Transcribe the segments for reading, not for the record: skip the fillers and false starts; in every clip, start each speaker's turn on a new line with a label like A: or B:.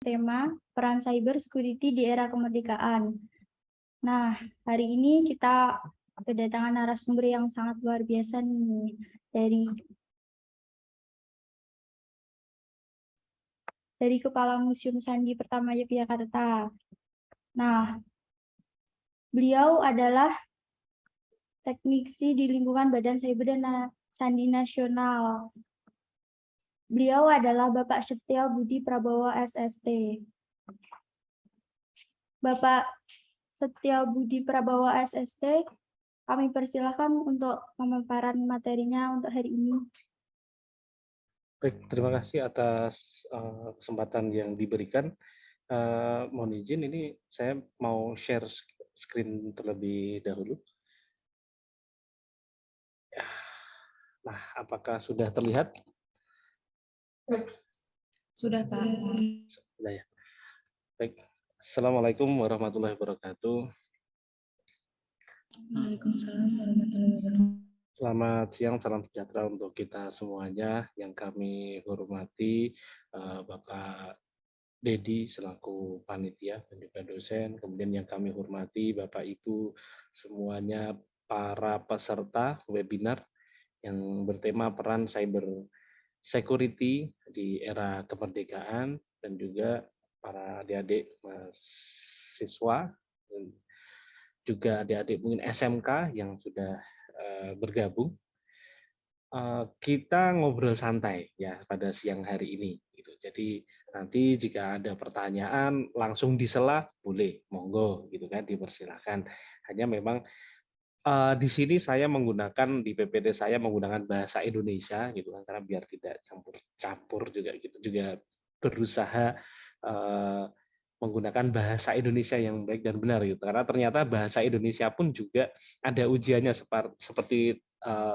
A: tema peran cyber security di era kemerdekaan. Nah, hari ini kita kedatangan narasumber yang sangat luar biasa nih dari Kepala Museum Sandi Pertama Yogyakarta. Nah, beliau adalah teknisi di lingkungan Badan Cyber dan Sandi Nasional. Beliau adalah Bapak Setio Budi Prabowo SST. Bapak Setio Budi Prabowo SST, kami persilakan untuk pemaparan materinya untuk hari ini.
B: Baik, terima kasih atas kesempatan yang diberikan. Mohon izin, ini saya mau share screen terlebih dahulu. Nah, apakah sudah terlihat?
C: Sudah, Pak.
B: Sudah ya. Baik. Assalamualaikum warahmatullahi wabarakatuh.
C: Waalaikumsalam warahmatullahi wabarakatuh.
B: Selamat siang, salam sejahtera untuk kita semuanya. Yang kami hormati Bapak Dedi selaku panitia dan juga dosen. Kemudian yang kami hormati Bapak Ibu semuanya para peserta webinar yang bertema peran cyber security di era kemerdekaan, dan juga para adik-adik mahasiswa dan juga adik-adik mungkin SMK yang sudah bergabung. Kita ngobrol santai ya pada siang hari ini gitu. Jadi nanti jika ada pertanyaan langsung disela boleh, monggo gitu kan, dipersilahkan. Hanya memang di sini saya menggunakan, di PPT saya menggunakan bahasa Indonesia gitu kan, karena biar tidak campur-campur juga gitu. Juga berusaha menggunakan bahasa Indonesia yang baik dan benar gitu. Karena ternyata bahasa Indonesia pun juga ada ujiannya seperti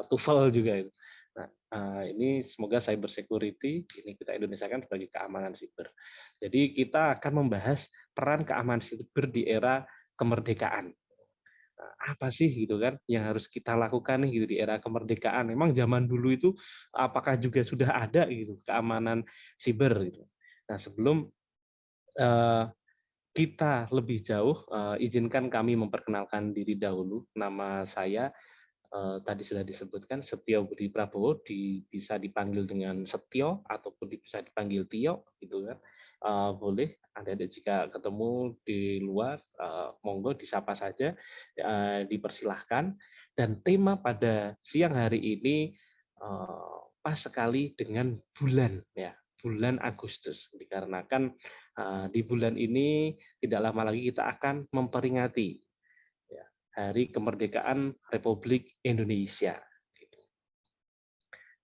B: TOEFL juga itu. Nah, ini semoga cyber security ini kita Indonesiakan sebagai keamanan siber. Jadi kita akan membahas peran keamanan siber di era kemerdekaan. Nah, apa sih gitu kan yang harus kita lakukan nih gitu di era kemerdekaan? Memang zaman dulu itu apakah juga sudah ada gitu keamanan siber gitu. Nah, sebelum kita lebih jauh, izinkan kami memperkenalkan diri dahulu. Nama saya tadi sudah disebutkan, Setio Budi Prabowo, bisa dipanggil dengan Setio ataupun bisa dipanggil Tio, gitu kan. Boleh, adik-adik jika ketemu di luar, monggo disapa saja, dipersilahkan. Dan tema pada siang hari ini pas sekali dengan bulan, ya, bulan Agustus, dikarenakan di bulan ini tidak lama lagi kita akan memperingati ya, Hari Kemerdekaan Republik Indonesia.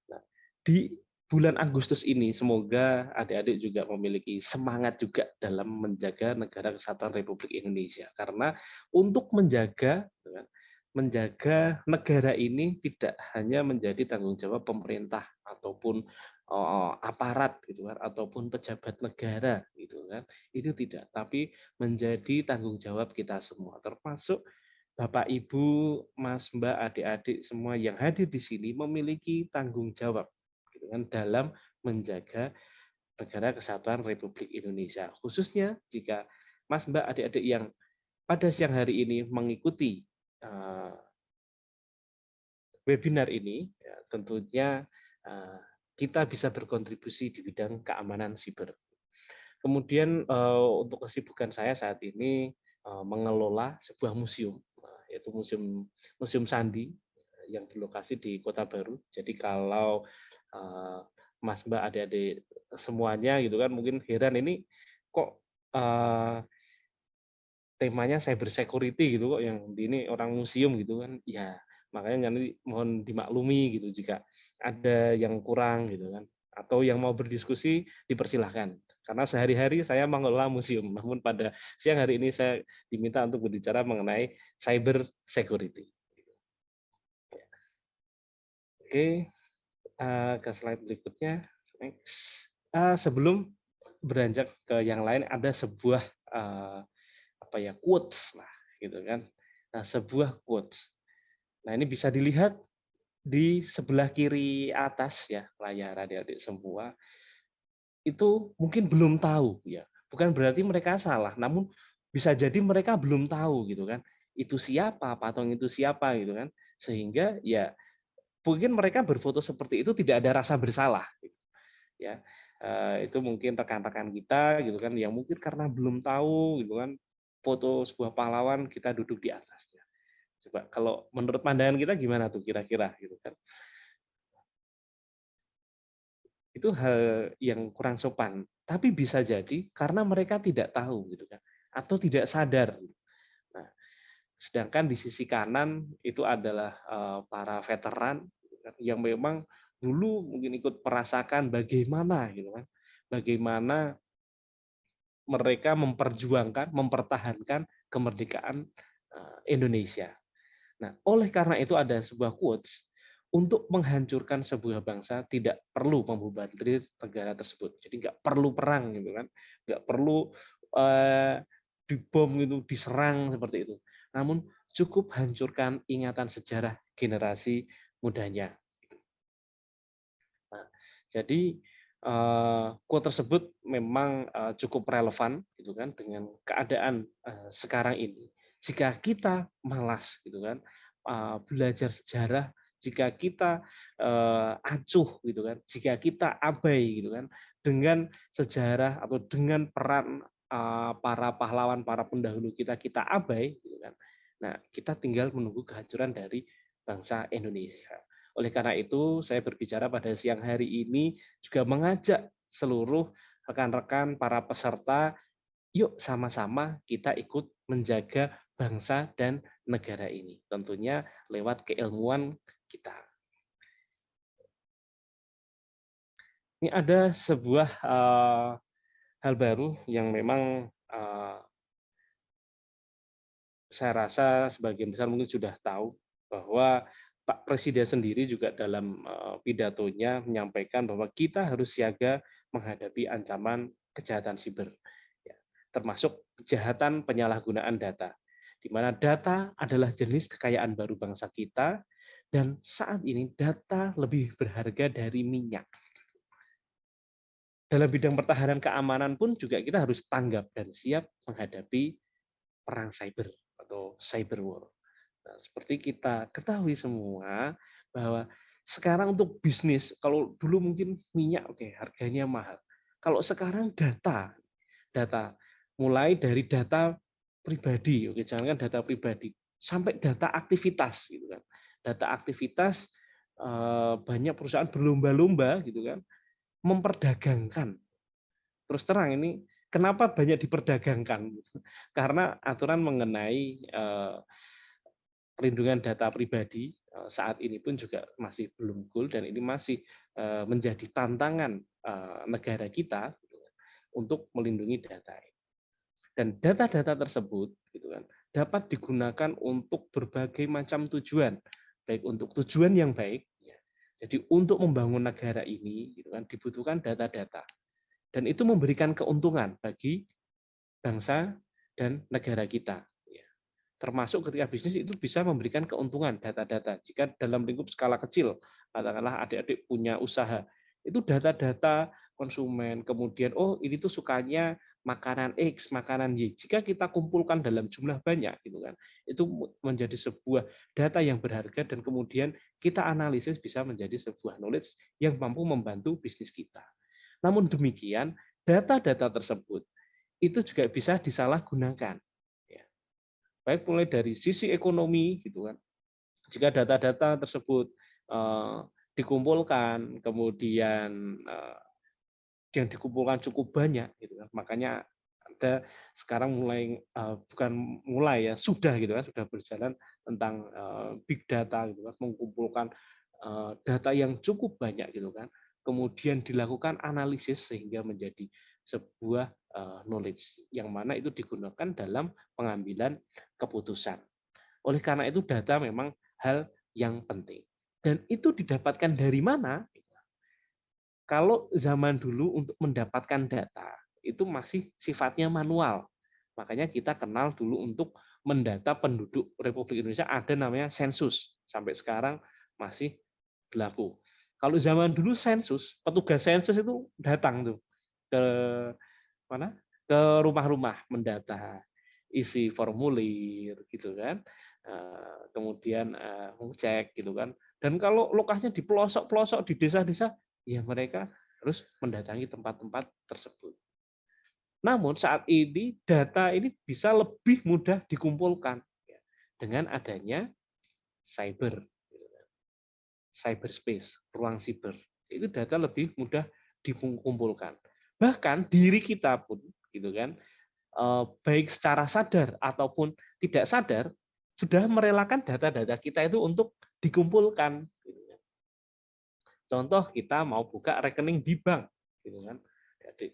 B: Nah, di bulan Agustus ini semoga adik-adik juga memiliki semangat juga dalam menjaga negara kesatuan Republik Indonesia, karena untuk menjaga negara ini tidak hanya menjadi tanggung jawab pemerintah ataupun aparat gitu kan, ataupun pejabat negara gitu kan, itu tidak, tapi menjadi tanggung jawab kita semua, termasuk Bapak Ibu, Mas Mbak, adik-adik semua yang hadir di sini memiliki tanggung jawab gitu kan, dalam menjaga negara kesatuan Republik Indonesia, khususnya jika Mas Mbak, adik-adik yang pada siang hari ini mengikuti webinar ini, ya, tentunya kita bisa berkontribusi di bidang keamanan siber. Kemudian untuk kesibukan saya saat ini mengelola sebuah museum, yaitu Museum Sandi yang berlokasi di Kota Baru. Jadi kalau Mas Mbak, adik-adik semuanya gitu kan mungkin heran, ini kok temanya cyber security gitu kok, yang ini orang museum gitu kan. Ya, makanya nanti mohon dimaklumi gitu jika ada yang kurang gitu kan, atau yang mau berdiskusi dipersilahkan. Karena sehari-hari saya mengelola museum, namun pada siang hari ini saya diminta untuk berbicara mengenai cyber security. Oke, ke slide berikutnya. Sebelum beranjak ke yang lain, ada sebuah quotes lah gitu kan. Nah, sebuah quotes. Nah, ini bisa dilihat di sebelah kiri atas ya layar adik-adik semua. Itu mungkin belum tahu ya, Bukan berarti mereka salah, namun bisa jadi mereka belum tahu gitu kan. Itu siapa, patung itu siapa gitu kan. Sehingga ya mungkin mereka berfoto seperti itu tidak ada rasa bersalah gitu. Ya. Itu mungkin rekan-rekan kita gitu kan yang mungkin karena belum tahu gitu kan foto sebuah pahlawan kita duduk di atasnya. Coba kalau menurut pandangan kita gimana tuh kira-kira gitu kan. Itu hal yang kurang sopan. Tapi bisa jadi karena mereka tidak tahu gitu kan atau tidak sadar. Nah, sedangkan di sisi kanan itu adalah para veteran gitu kan, yang memang dulu mungkin ikut merasakan bagaimana gitu kan. Bagaimana mereka memperjuangkan, mempertahankan kemerdekaan Indonesia. Nah, oleh karena itu ada sebuah quotes, untuk menghancurkan sebuah bangsa tidak perlu membebani negara tersebut. Jadi nggak perlu perang gitu kan, nggak perlu dibom gitu, diserang seperti itu. Namun cukup hancurkan ingatan sejarah generasi mudanya. Nah, jadi quote tersebut memang cukup relevan gitu kan dengan keadaan sekarang ini. Jika kita malas gitu kan belajar sejarah, jika kita acuh gitu kan, jika kita abai gitu kan dengan sejarah atau dengan peran para pahlawan, para pendahulu kita abai gitu kan. Nah, kita tinggal menunggu kehancuran dari bangsa Indonesia. Oleh karena itu, saya berbicara pada siang hari ini juga mengajak seluruh rekan-rekan para peserta, yuk sama-sama kita ikut menjaga bangsa dan negara ini. Tentunya lewat keilmuan kita. Ini ada sebuah hal baru yang memang saya rasa sebagian besar mungkin sudah tahu bahwa Pak Presiden sendiri juga dalam pidatonya menyampaikan bahwa kita harus siaga menghadapi ancaman kejahatan siber, ya, termasuk kejahatan penyalahgunaan data, di mana data adalah jenis kekayaan baru bangsa kita, dan saat ini data lebih berharga dari minyak. Dalam bidang pertahanan keamanan pun juga kita harus tanggap dan siap menghadapi perang cyber atau cyber war. Nah, seperti kita ketahui semua bahwa sekarang untuk bisnis, kalau dulu mungkin minyak oke, harganya mahal. Kalau sekarang data mulai dari data pribadi, oke, jangan data pribadi, sampai data aktivitas gitu kan. Data aktivitas banyak perusahaan berlomba-lomba gitu kan memperdagangkan. Terus terang ini kenapa banyak diperdagangkan? Karena aturan mengenai perlindungan data pribadi saat ini pun juga masih belum goal dan ini masih menjadi tantangan negara kita gitu kan, untuk melindungi data. Dan data-data tersebut gitu kan, dapat digunakan untuk berbagai macam tujuan, baik untuk tujuan yang baik, ya. Jadi untuk membangun negara ini gitu kan, dibutuhkan data-data. Dan itu memberikan keuntungan bagi bangsa dan negara kita. Termasuk ketika bisnis itu bisa memberikan keuntungan data-data. Jika dalam lingkup skala kecil, katakanlah adik-adik punya usaha, itu data-data konsumen, kemudian oh ini tuh sukanya makanan X, makanan Y. Jika kita kumpulkan dalam jumlah banyak, gitu kan, itu menjadi sebuah data yang berharga dan kemudian kita analisis bisa menjadi sebuah knowledge yang mampu membantu bisnis kita. Namun demikian, data-data tersebut itu juga bisa disalahgunakan. Baik mulai dari sisi ekonomi gitu kan. Jika data-data tersebut dikumpulkan, kemudian yang dikumpulkan cukup banyak gitu kan. Makanya ada sekarang mulai bukan mulai ya, sudah gitu kan, sudah berjalan tentang big data gitu kan, mengumpulkan data yang cukup banyak gitu kan. Kemudian dilakukan analisis sehingga menjadi sebuah knowledge yang mana itu digunakan dalam pengambilan keputusan. Oleh karena itu data memang hal yang penting. Dan itu didapatkan dari mana? Kalau zaman dulu untuk mendapatkan data itu masih sifatnya manual. Makanya kita kenal dulu untuk mendata penduduk Republik Indonesia ada namanya sensus. Sampai sekarang masih berlaku. Kalau zaman dulu sensus, petugas sensus itu datang tuh ke mana? ke rumah-rumah mendata, isi formulir gitu kan, kemudian ngecek gitu kan. Dan kalau lokasinya di pelosok-pelosok di desa-desa, ya mereka harus mendatangi tempat-tempat tersebut. Namun saat ini data ini bisa lebih mudah dikumpulkan ya, dengan adanya cyberspace, ruang siber. Itu data lebih mudah dikumpulkan. Bahkan diri kita pun gitu kan, baik secara sadar ataupun tidak sadar sudah merelakan data-data kita itu untuk dikumpulkan. Contoh kita mau buka rekening di bank, gitu kan. Jadi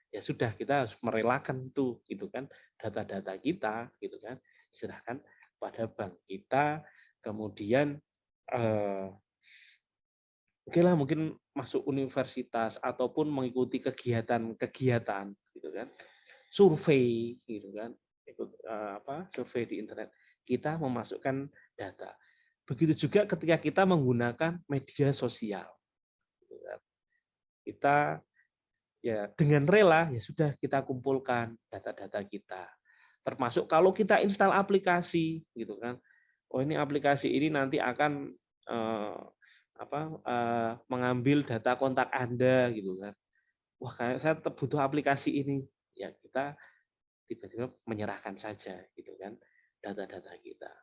B: ya sudah kita harus merelakan tuh, gitu kan, data-data kita, gitu kan, serahkan pada bank kita, kemudian oke lah mungkin masuk universitas ataupun mengikuti kegiatan-kegiatan, gitu kan, survei, gitu kan, ikut survei di internet, kita memasukkan data. Begitu juga ketika kita menggunakan media sosial. Kita ya dengan rela ya sudah kita kumpulkan data-data kita. Termasuk kalau kita install aplikasi gitu kan. Oh ini aplikasi ini nanti akan mengambil data kontak Anda gitu kan. Wah, kayak saya butuh aplikasi ini. Ya kita tiba-tiba menyerahkan saja gitu kan data-data kita.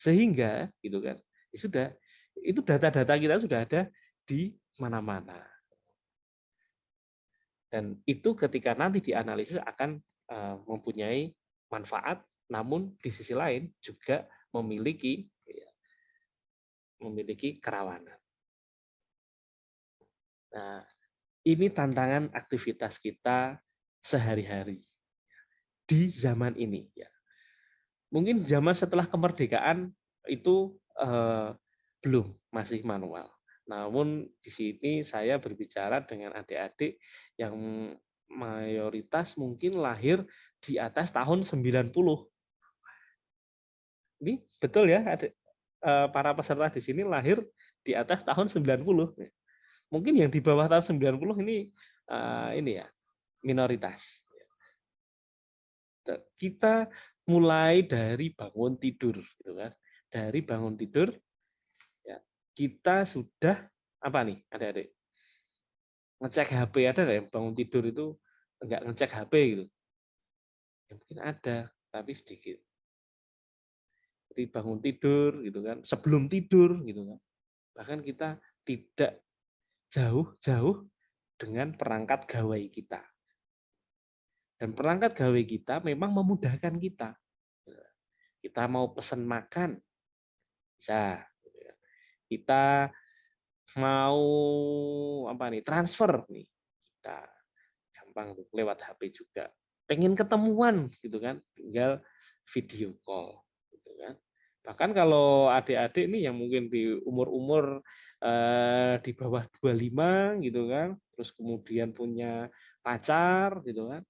B: Sehingga gitu kan. Ya sudah, itu data-data kita sudah ada di mana-mana. Dan itu ketika nanti dianalisis akan mempunyai manfaat, namun di sisi lain juga memiliki kerawanan. Nah, ini tantangan aktivitas kita sehari-hari di zaman ini. Ya. Mungkin zaman setelah kemerdekaan itu belum, masih manual. Namun di sini saya berbicara dengan adik-adik yang mayoritas mungkin lahir di atas tahun 90. Ini betul ya, adik, para peserta di sini lahir di atas tahun 90. Mungkin yang di bawah tahun 90 ini ya, minoritas. Kita mulai dari bangun tidur gitu kan. Dari bangun tidur ya, kita sudah apa nih adik-adik? Ngecek HP, ada nggak yang bangun tidur itu nggak ngecek HP gitu? Ya, mungkin ada, tapi sedikit. Jadi bangun tidur gitu kan, sebelum tidur gitu kan. Bahkan kita tidak jauh-jauh dengan perangkat gawai kita. Dan perangkat gawai kita memang memudahkan kita. Kita mau pesan makan, bisa. Kita mau transfer nih, kita gampang tuh lewat HP juga. Pengen ketemuan gitu kan, tinggal video call gitu kan. Bahkan kalau adik-adik nih yang mungkin di umur-umur di bawah 25 gitu kan, terus kemudian punya pacar gitu kan,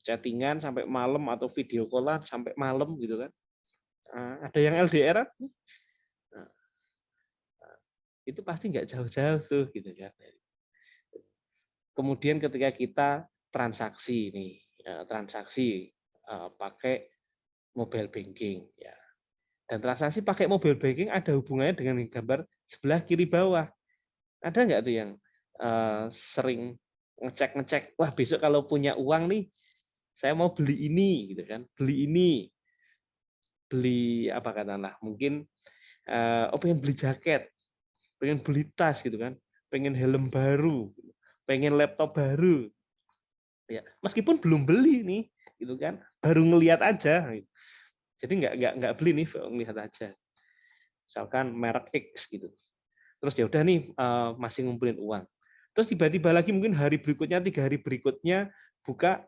B: chattingan sampai malam atau video callan sampai malam gitu kan. Ada yang LDR, itu pasti nggak jauh-jauh tuh gitu kan. Kemudian ketika kita transaksi nih, pakai mobile banking ya. Dan transaksi pakai mobile banking ada hubungannya dengan gambar sebelah kiri bawah. Ada nggak tuh yang sering ngecek, wah besok kalau punya uang nih, saya mau beli ini gitu kan, beli apa katakanlah, mungkin pengen beli jaket, pengen beli tas gitu kan, pengen helm baru, pengen laptop baru. Ya, meskipun belum beli nih, gitu kan, baru ngelihat aja. Jadi nggak beli nih, ngelihat aja. Misalkan merek X gitu. Terus ya udah nih masih ngumpulin uang. Terus tiba-tiba lagi mungkin hari berikutnya, 3 hari berikutnya buka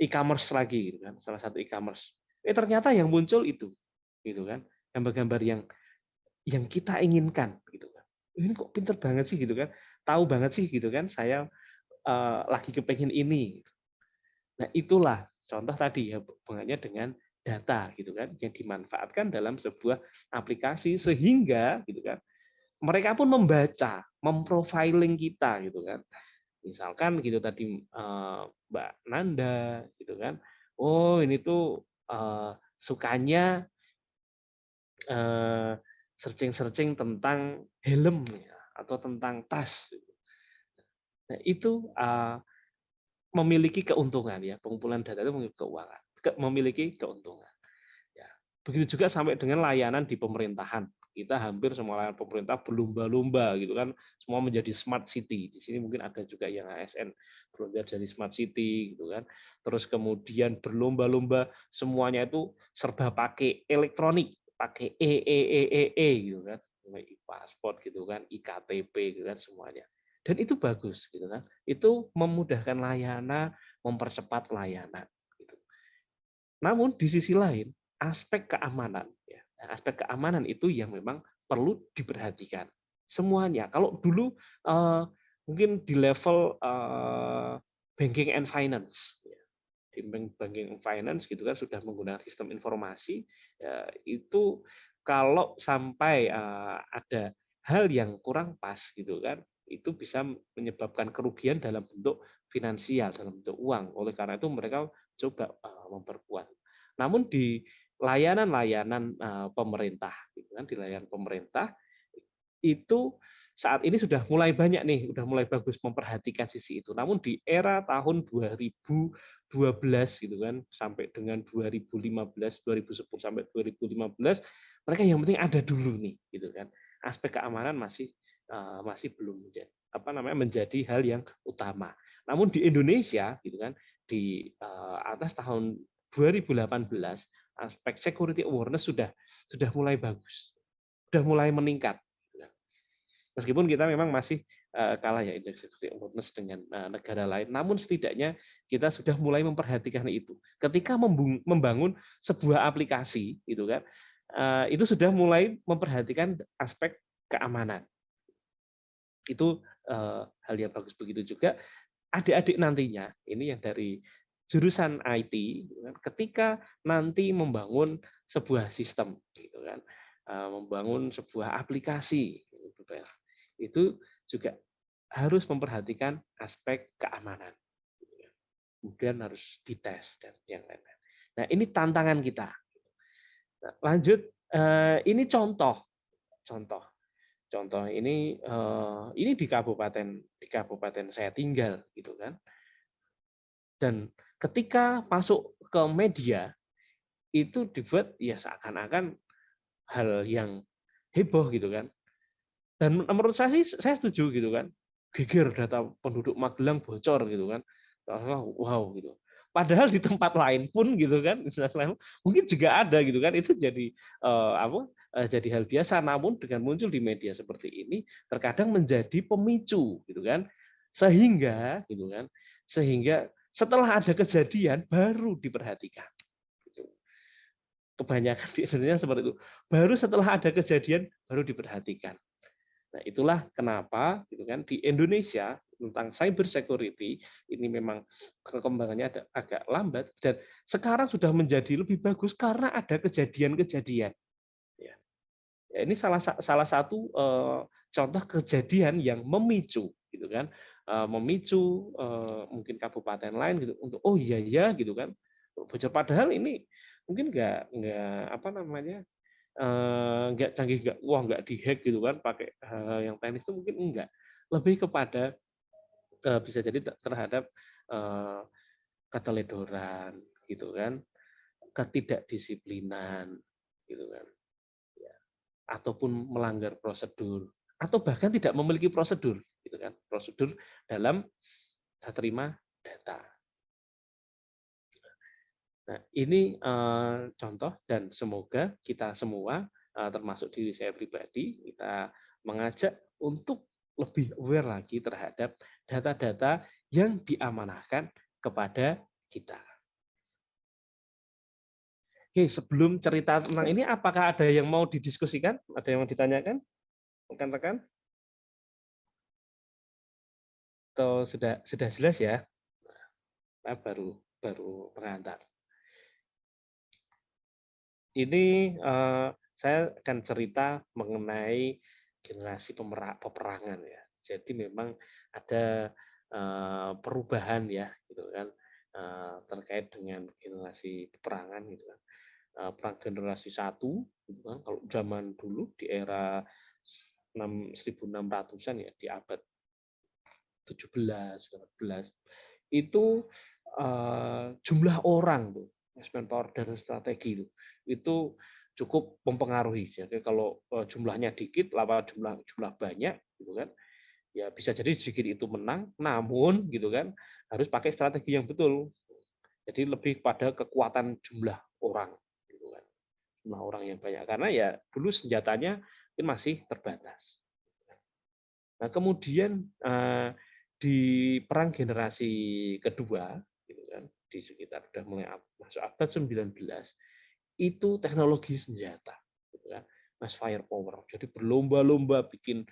B: e-commerce lagi gitu kan, salah satu e-commerce. Ternyata yang muncul itu, gitu kan, gambar-gambar yang kita inginkan, gitu kan. Ini kok pinter banget sih gitu kan, tahu banget sih gitu kan, saya lagi kepengen ini. Nah itulah contoh tadi ya hubungannya dengan data gitu kan, yang dimanfaatkan dalam sebuah aplikasi sehingga gitu kan mereka pun membaca, memprofiling kita gitu kan. Misalkan gitu tadi Mbak Nanda gitu kan, oh ini tuh sukanya searching-searching tentang helm ya, atau tentang tas. Nah, itu memiliki keuntungan ya, pengumpulan data itu memiliki keuntungan. Ya. Begitu juga sampai dengan layanan di pemerintahan. Kita hampir semua layanan pemerintah berlomba-lomba gitu kan, semua menjadi smart city. Di sini mungkin ada juga yang ASN belajar dari smart city gitu kan. Terus kemudian berlomba-lomba semuanya itu serba pakai elektronik, pakai gitu kan, paspor gitu kan, IKTP gitu kan semuanya. Dan itu bagus gitu kan. Itu memudahkan layanan, mempercepat layanan gitu. Namun di sisi lain, aspek keamanan, ya, aspek keamanan itu yang memang perlu diperhatikan. Semuanya. Kalau dulu mungkin di level banking and finance, ya, di banking and finance gitu kan sudah menggunakan sistem informasi, ya, itu kalau sampai ada hal yang kurang pas gitu kan, itu bisa menyebabkan kerugian dalam bentuk finansial, dalam bentuk uang. Oleh karena itu mereka coba memperkuat. Namun di layanan-layanan pemerintah, gitu kan, di layanan pemerintah itu saat ini sudah mulai banyak nih, sudah mulai bagus memperhatikan sisi itu. Namun di era tahun 2012 gitu kan, sampai dengan 2015, 2010 sampai 2015, mereka yang penting ada dulu nih, gitu kan. Aspek keamanan masih belum menjadi hal yang utama. Namun di Indonesia gitu kan, di atas tahun 2018 aspek security awareness sudah mulai bagus, sudah mulai meningkat. Meskipun kita memang masih kalah ya indeks security awareness dengan negara lain, namun setidaknya kita sudah mulai memperhatikan itu. Ketika membangun sebuah aplikasi, gitu kan, itu sudah mulai memperhatikan aspek keamanan. Itu hal yang bagus. Begitu juga adik-adik nantinya, ini yang dari jurusan IT, ketika nanti membangun sebuah sistem, gitu kan, membangun sebuah aplikasi, itu juga harus memperhatikan aspek keamanan. Kemudian harus dites dan yang lain-lain. Nah, ini tantangan kita. Nah, lanjut, ini contoh ini di kabupaten saya tinggal gitu kan. Dan ketika masuk ke media itu dibuat ya seakan-akan hal yang heboh gitu kan. Dan menurut saya sih saya setuju gitu kan. Geger data penduduk Magelang bocor gitu kan. Wow gitu. Padahal di tempat lain pun gitu kan, mungkin juga ada gitu kan. Itu jadi jadi hal biasa. Namun dengan muncul di media seperti ini terkadang menjadi pemicu gitu kan. Sehingga setelah ada kejadian baru diperhatikan. Kebanyakan di Indonesia seperti itu. Baru setelah ada kejadian baru diperhatikan. Nah, itulah kenapa gitu kan di Indonesia tentang cyber security ini memang perkembangannya agak lambat dan sekarang sudah menjadi lebih bagus karena ada kejadian-kejadian. Ya. Ini salah satu contoh kejadian yang memicu gitu kan, memicu mungkin kabupaten lain gitu untuk oh iya ya gitu kan bocor, padahal ini mungkin nggak canggih, nggak dihack gitu kan pakai hal yang teknis, itu mungkin enggak, lebih kepada bisa jadi terhadap keteledoran gitu kan, ketidakdisiplinan gitu kan, ya. Ataupun melanggar prosedur atau bahkan tidak memiliki prosedur gitu kan, prosedur dalam terima data. Nah, ini contoh dan semoga kita semua, termasuk diri saya pribadi, kita mengajak untuk lebih aware lagi terhadap data-data yang diamanahkan kepada kita. Oke, sebelum cerita tentang ini, apakah ada yang mau didiskusikan? Ada yang mau ditanyakan, rekan-rekan? Atau sudah jelas ya? Nah, baru pengantar. Ini saya akan cerita mengenai generasi peperangan ya. Jadi memang ada perubahan ya gitu kan, terkait dengan generasi peperangan gitu kan. Perang generasi 1 gitu kan, kalau zaman dulu di era 1600-an ya, di abad 17, 18 itu jumlah orang tuh, manpower dan strategi itu cukup mempengaruhi. Jadi kalau jumlahnya dikit, lawan jumlah banyak, gitu kan, ya bisa jadi sedikit itu menang, namun gitu kan harus pakai strategi yang betul. Jadi lebih pada kekuatan jumlah orang, gitu kan, jumlah orang yang banyak. Karena ya dulu senjatanya mungkin masih terbatas. Nah kemudian di perang generasi kedua, gitu kan, di sekitar udah mulai masuk abad 19, itu teknologi senjata, gitu kan, mass firepower. Jadi berlomba-lomba bikin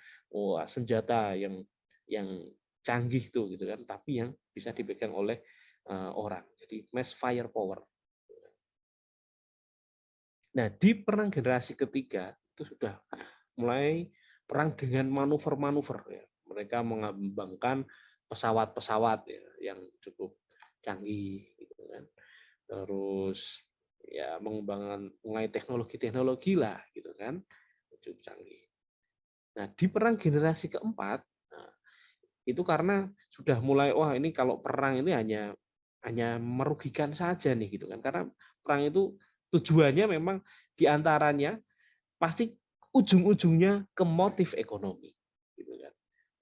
B: senjata yang canggih tuh, gitu kan, tapi yang bisa dipegang oleh orang. Jadi mass firepower. Nah di perang generasi ketiga itu sudah mulai perang dengan manuver-manuver ya. Mereka mengembangkan pesawat-pesawat ya, yang cukup canggih gitu kan. Terus ya mengembangkan mulai teknologi-teknologi lah gitu kan, cukup canggih. Nah, di perang generasi keempat, nah, itu karena sudah mulai wah ini kalau perang ini hanya merugikan saja nih gitu kan. Karena perang itu tujuannya memang diantaranya pasti ujung-ujungnya ke motif ekonomi gitu kan.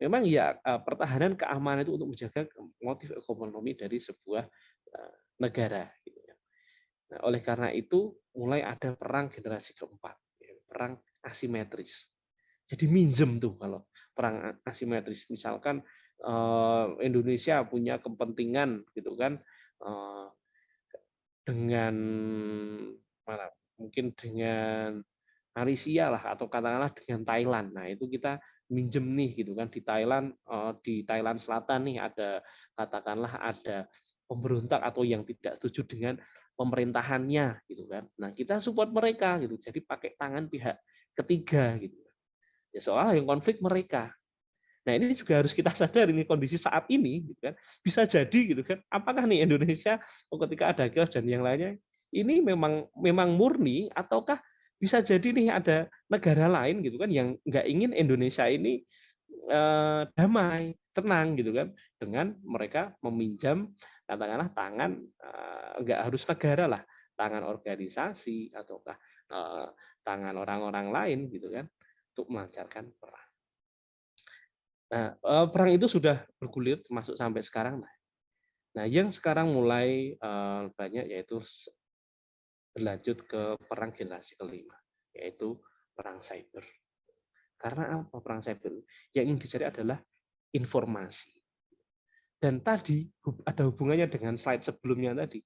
B: Memang ya pertahanan keamanan itu untuk menjaga motif ekonomi dari sebuah negara gitu kan. Nah, oleh karena itu mulai ada perang generasi keempat, ya, perang asimetris. Jadi minjem tuh kalau perang asimetris, misalkan Indonesia punya kepentingan gitu kan, dengan mana mungkin dengan Malaysia lah atau katakanlah dengan Thailand. Nah itu kita minjem nih gitu kan di Thailand Selatan nih ada katakanlah ada pemberontak atau yang tidak setuju dengan pemerintahannya gitu kan. Nah kita support mereka gitu. Jadi pakai tangan pihak ketiga gitu. Ya soalnya yang konflik mereka. Nah ini juga harus kita sadar ini kondisi saat ini gitu kan. Bisa jadi gitu kan. Apakah nih Indonesia ketika ada chaos dan yang lainnya ini memang murni ataukah bisa jadi nih ada negara lain gitu kan yang nggak ingin Indonesia ini damai, tenang gitu kan dengan mereka meminjam katakanlah tangan nggak harus negara lah, tangan organisasi ataukah tangan orang-orang lain gitu kan untuk melancarkan perang. Nah, perang itu sudah bergulir masuk sampai sekarang. Nah, yang sekarang mulai banyak yaitu berlanjut ke perang generasi kelima, yaitu perang cyber. Karena apa perang cyber? Yang ingin dicari adalah informasi. Dan tadi ada hubungannya dengan slide sebelumnya tadi.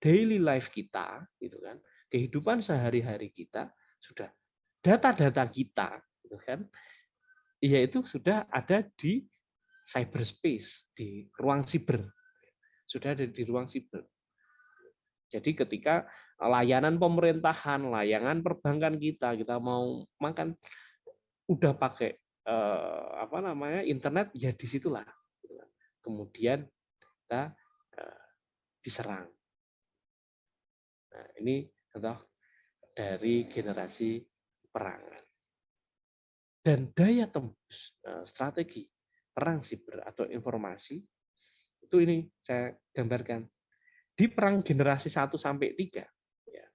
B: Daily life kita, gitu kan, kehidupan sehari-hari kita sudah data-data kita, gitu kan, yaitu sudah ada di cyberspace, di ruang siber. Sudah ada di ruang siber. Jadi ketika layanan pemerintahan, layanan perbankan kita mau makan udah pakai internet ya disitulah. Kemudian kita diserang. Nah, ini contoh dari generasi perangan. Dan daya tembus strategi perang siber atau informasi itu ini saya gambarkan di perang generasi 1 sampai 3 ya,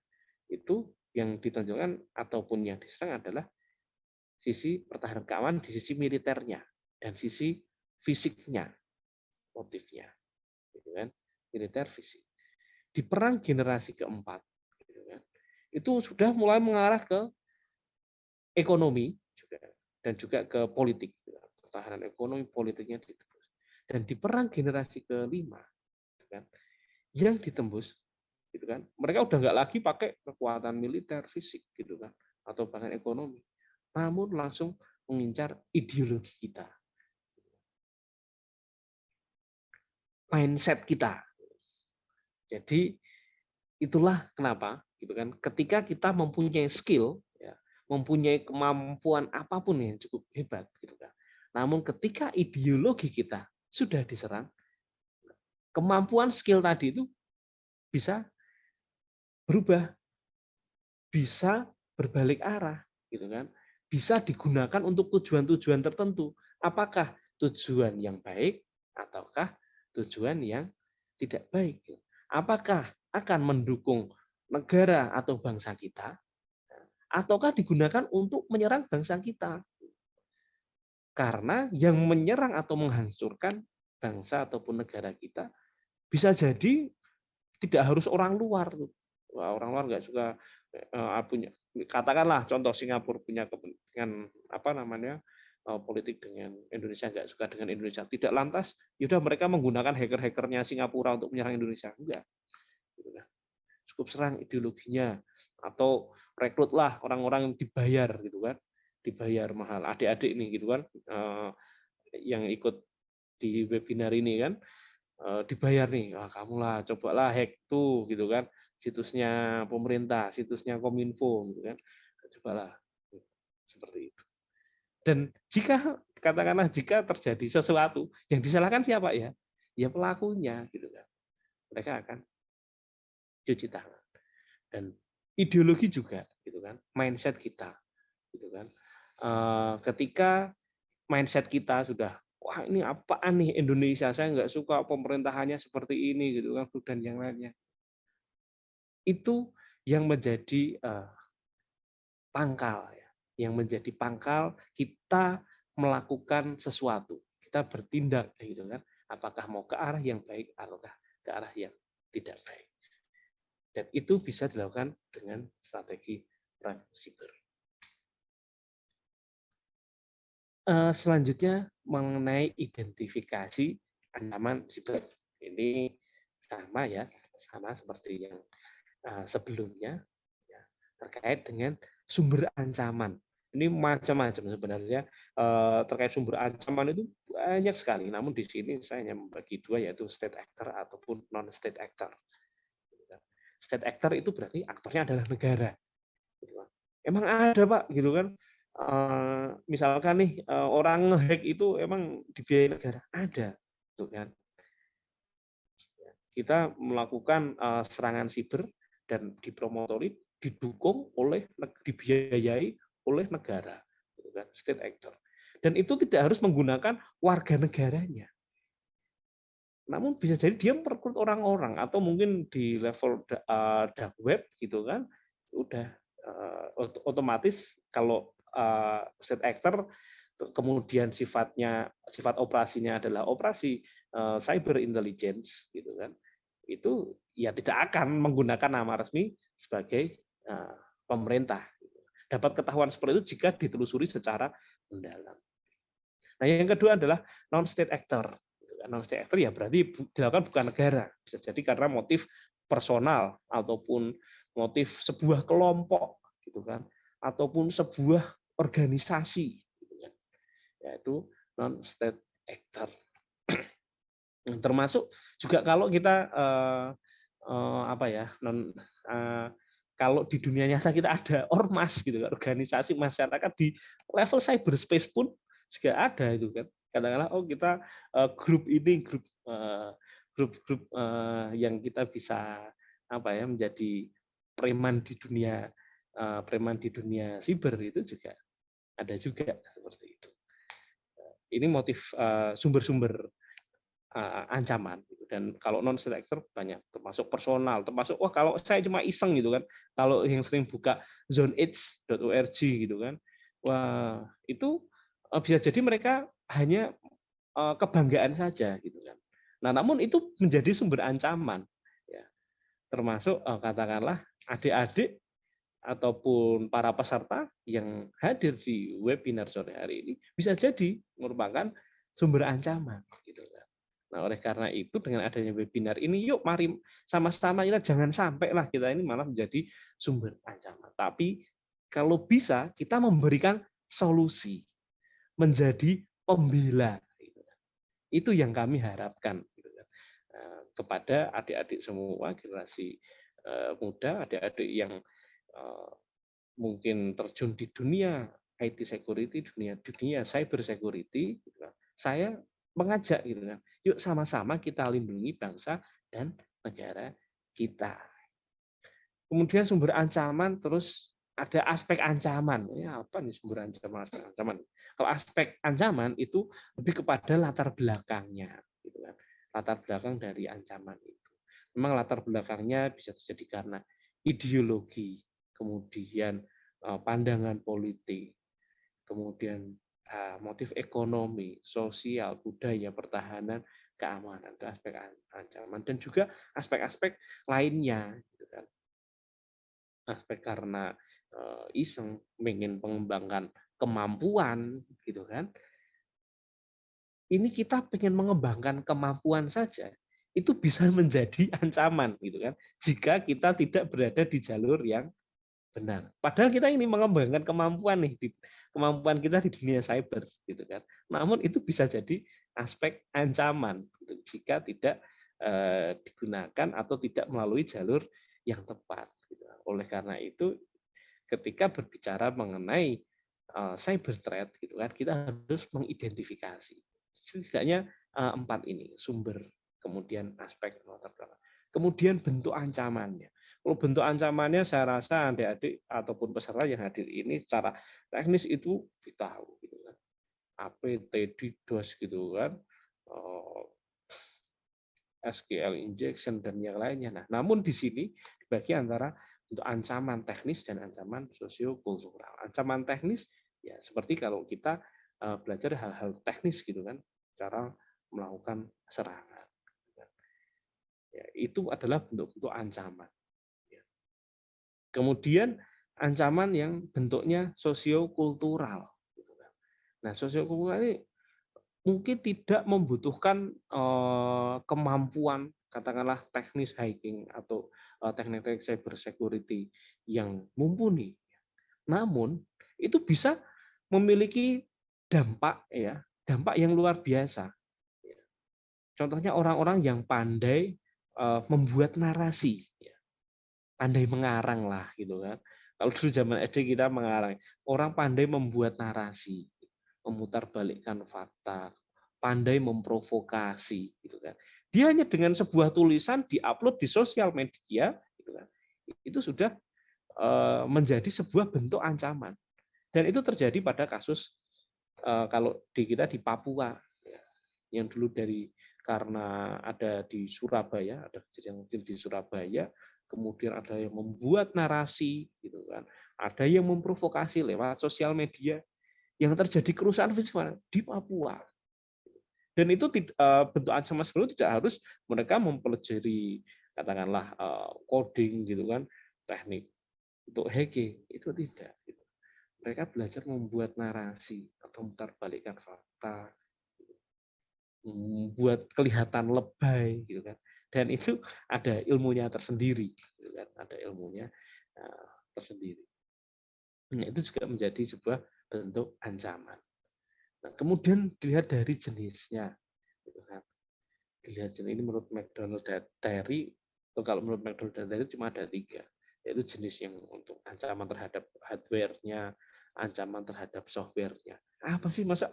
B: itu yang ditonjolkan ataupun yang diserang adalah sisi pertahanan keamanan di sisi militernya dan sisi fisiknya, motifnya, gitu kan, militer fisik. Di perang generasi keempat, gitu kan, itu sudah mulai mengarah ke ekonomi juga dan juga ke politik, pertahanan ekonomi politiknya ditembus. Dan di perang generasi kelima, gitu kan, yang ditembus, gitu kan, mereka udah nggak lagi pakai kekuatan militer fisik, gitu kan, atau bahkan ekonomi, namun langsung mengincar ideologi kita, mindset kita. Jadi itulah kenapa, gitu kan, ketika kita mempunyai skill, ya, mempunyai kemampuan apapun yang cukup hebat, gitu kan. Namun ketika ideologi kita sudah diserang, kemampuan skill tadi itu bisa berubah, bisa berbalik arah, gitu kan? Bisa digunakan untuk tujuan-tujuan tertentu. Apakah tujuan yang baik ataukah tujuan yang tidak baik? Apakah akan mendukung negara atau bangsa kita, ataukah digunakan untuk menyerang bangsa kita? Karena yang menyerang atau menghancurkan bangsa ataupun negara kita bisa jadi tidak harus orang luar. Wah, orang luar nggak suka punya, katakanlah contoh Singapura punya kepentingan apa namanya politik dengan Indonesia, nggak suka dengan Indonesia, tidak lantas yaudah mereka menggunakan hacker-hackernya Singapura untuk menyerang Indonesia, enggak. Cukup serang ideologinya, atau rekrutlah orang-orang yang dibayar gitu kan, dibayar mahal, adik-adik nih gitu kan, yang ikut di webinar ini kan, dibayar nih, kamulah cobalah hack tuh gitu kan, situsnya pemerintah, situsnya Kominfo gitu kan, cobalah seperti itu. Dan jika katakanlah jika terjadi sesuatu, yang disalahkan siapa ya? Ya pelakunya gitu kan. Mereka akan cuci tangan. Dan ideologi juga gitu kan, mindset kita gitu kan. Ketika mindset kita sudah, wah ini apaan nih Indonesia, saya nggak suka pemerintahannya seperti ini gitu kan, dan yang lainnya, itu yang menjadi pangkal ya, yang menjadi pangkal kita melakukan sesuatu, kita bertindak gitu kan, apakah mau ke arah yang baik ataukah ke arah yang tidak baik. Dan itu bisa dilakukan dengan strategi perang siber. Selanjutnya mengenai identifikasi ancaman siber. Ini sama ya, sama seperti yang sebelumnya, ya, terkait dengan sumber ancaman. Ini macam-macam sebenarnya, terkait sumber ancaman itu banyak sekali. Namun di sini saya hanya membagi dua, yaitu state actor ataupun non state actor. State actor itu berarti aktornya adalah negara. Emang ada Pak, gitu kan? Misalkan nih orang ngehack itu emang dibiayai negara, ada, gitu kan? Kita melakukan serangan siber dan dipromotori, didukung oleh, dibiayai oleh negara, gitu kan? State actor. Dan itu tidak harus menggunakan warga negaranya. Namun bisa jadi dia merekrut orang-orang, atau mungkin di level dark web gitu kan, udah otomatis kalau state actor kemudian sifat operasinya adalah operasi cyber intelligence gitu kan, itu ya tidak akan menggunakan nama resmi sebagai pemerintah. Dapat ketahuan seperti itu jika ditelusuri secara mendalam. Nah, yang kedua adalah non state actor. Non state actor ya berarti dilakukan bukan negara. Bisa jadi karena motif personal ataupun motif sebuah kelompok gitu kan, ataupun sebuah organisasi gitu kan. Yaitu non state actor. Termasuk juga kalau kita apa ya, kalau di dunia nyata kita ada ormas gitu kan, organisasi masyarakat di level cyberspace pun juga ada itu kan. Katakanlah oh kita grup ini grup yang kita bisa apa ya menjadi preman di dunia siber, itu juga ada juga seperti itu. Ini motif sumber-sumber ancaman. Dan kalau non state actor banyak, termasuk personal, termasuk wah kalau saya cuma iseng gitu kan, kalau yang sering buka zoneage.org gitu kan, wah itu bisa jadi mereka hanya kebanggaan saja gitu kan. Nah namun itu menjadi sumber ancaman, ya. Termasuk katakanlah adik-adik ataupun para peserta yang hadir di webinar sore hari ini bisa jadi merupakan sumber ancaman gitu kan. Nah, oleh karena itu dengan adanya webinar ini, yuk mari sama-sama kita jangan sampai lah kita ini malah menjadi sumber ancaman. Tapi kalau bisa kita memberikan solusi, menjadi pembela. Itu yang kami harapkan kepada adik-adik semua, generasi muda, adik-adik yang mungkin terjun di dunia IT security, dunia cyber security. Saya mengajak gitu kan. Yuk sama-sama kita lindungi bangsa dan negara kita. Kemudian sumber ancaman, terus ada aspek ancaman. Ya, apa nih sumber ancaman? Aspek ancaman. Kalau aspek ancaman itu lebih kepada latar belakangnya, gitu kan. Latar belakang dari ancaman itu. Memang latar belakangnya bisa terjadi karena ideologi, kemudian pandangan politik, kemudian motif ekonomi, sosial, budaya, pertahanan, keamanan, itu aspek ancaman, dan juga aspek-aspek lainnya, gitu kan. Aspek karena iseng, ingin mengembangkan kemampuan, gitu kan. Ini kita pengen mengembangkan kemampuan saja, itu bisa menjadi ancaman, gitu kan. Jika kita tidak berada di jalur yang benar. Padahal kita ini mengembangkan kemampuan nih, kemampuan kita di dunia cyber, gitu kan. Namun itu bisa jadi aspek ancaman, gitu, jika tidak digunakan atau tidak melalui jalur yang tepat. Gitu. Oleh karena itu, ketika berbicara mengenai cyber threat, gitu kan, kita harus mengidentifikasi setidaknya 4 ini, sumber, kemudian aspek latar belakang, kemudian bentuk ancamannya. Kalau bentuk ancamannya saya rasa adik-adik ataupun peserta yang hadir ini secara teknis itu tahu, gitu kan. APT, DDoS gitu kan, SQL injection dan yang lainnya. Nah, namun di sini dibagi antara untuk ancaman teknis dan ancaman sosiokultural. Ancaman teknis ya seperti kalau kita belajar hal-hal teknis gitu kan, cara melakukan serangan. Ya, itu adalah bentuk-bentuk ancaman. Ya. Kemudian ancaman yang bentuknya sosiokultural. Gitu kan. Nah, sosiokultural ini mungkin tidak membutuhkan kemampuan katakanlah teknis hacking atau teknik-teknik cyber security yang mumpuni. Namun itu bisa memiliki dampak ya, dampak yang luar biasa. Contohnya orang-orang yang pandai membuat narasi, pandai mengarang lah gitu kan. Kalau dulu zaman SD kita mengarang, orang pandai membuat narasi, memutarbalikkan fakta, pandai memprovokasi, gitu kan. Dia hanya dengan sebuah tulisan diupload di sosial media, gitu kan. Itu sudah menjadi sebuah bentuk ancaman. Dan itu terjadi pada kasus kalau di kita di Papua, ya, yang dulu karena ada di Surabaya, ada kejadian kecil di Surabaya, kemudian ada yang membuat narasi, gitu kan, ada yang memprovokasi lewat sosial media, yang terjadi kerusakan fisik di Papua. Dan itu bentuk ancaman sebenarnya tidak harus mereka mempelajari katakanlah coding gitu kan, teknik untuk hacking, itu tidak. Mereka belajar membuat narasi atau memutarbalikkan fakta, membuat kelihatan lebay gitu kan. Dan itu ada ilmunya tersendiri, gitu kan. Ada ilmunya tersendiri. Nah, itu juga menjadi sebuah bentuk ancaman. Nah, kemudian dilihat dari jenisnya, gitu kan. Dilihat jenis ini menurut McDonald Terry, atau kalau menurut McDonald Terry cuma ada 3, yaitu jenis yang untuk ancaman terhadap hardware-nya, ancaman terhadap software-nya. Apa sih masa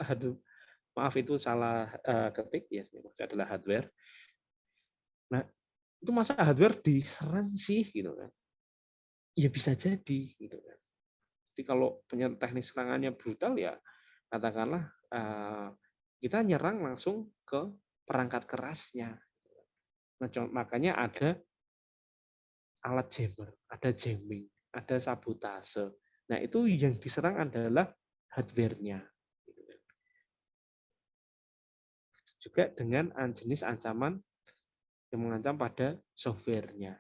B: maaf itu salah ketik ya, maksudnya adalah hardware. Nah, itu masa hardware diserang sih gitu kan. Ya bisa jadi gitu kan. Jadi kalau punya teknik serangannya brutal ya katakanlah kita nyerang langsung ke perangkat kerasnya. Nah, makanya ada alat jammer, ada jamming, ada sabotase. Nah, itu yang diserang adalah hardware-nya. Juga dengan jenis ancaman yang mengancam pada software-nya.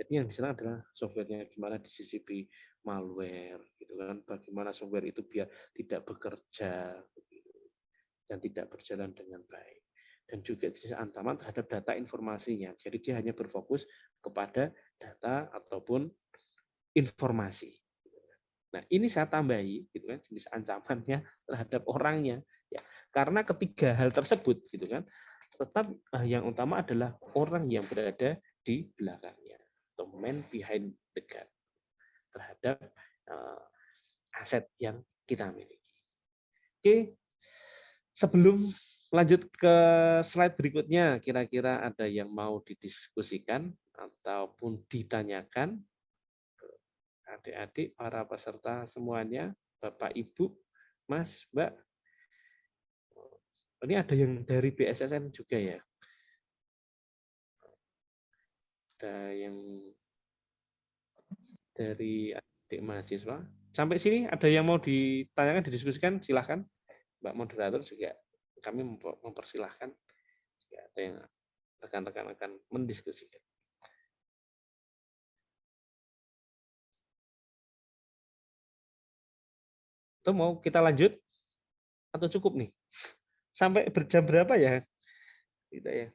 B: Jadi yang diserang adalah software-nya, gimana disisipi malware, gitu kan? Bagaimana software itu biar tidak bekerja dan tidak berjalan dengan baik. Dan juga jenis ancaman terhadap data informasinya. Jadi dia hanya berfokus kepada data ataupun informasi. Nah, ini saya tambahi, gitu kan, jenis ancamannya terhadap orangnya. Ya, karena ketiga hal tersebut, gitu kan, tetap yang utama adalah orang yang berada di belakangnya, atau man behind the gun, terhadap aset yang kita miliki. Oke, Sebelum lanjut ke slide berikutnya, kira-kira ada yang mau didiskusikan ataupun ditanyakan? Adik-adik, para peserta semuanya, Bapak, Ibu, Mas, Mbak. Ini ada yang dari BSSN juga ya? Ada yang dari adik mahasiswa. Sampai sini ada yang mau ditanyakan, didiskusikan, silahkan. Mbak moderator juga kami mempersilahkan jika ada yang rekan-rekan akan mendiskusikan. Atau mau kita lanjut atau cukup nih? Sampai berjam berapa ya? Kita ya.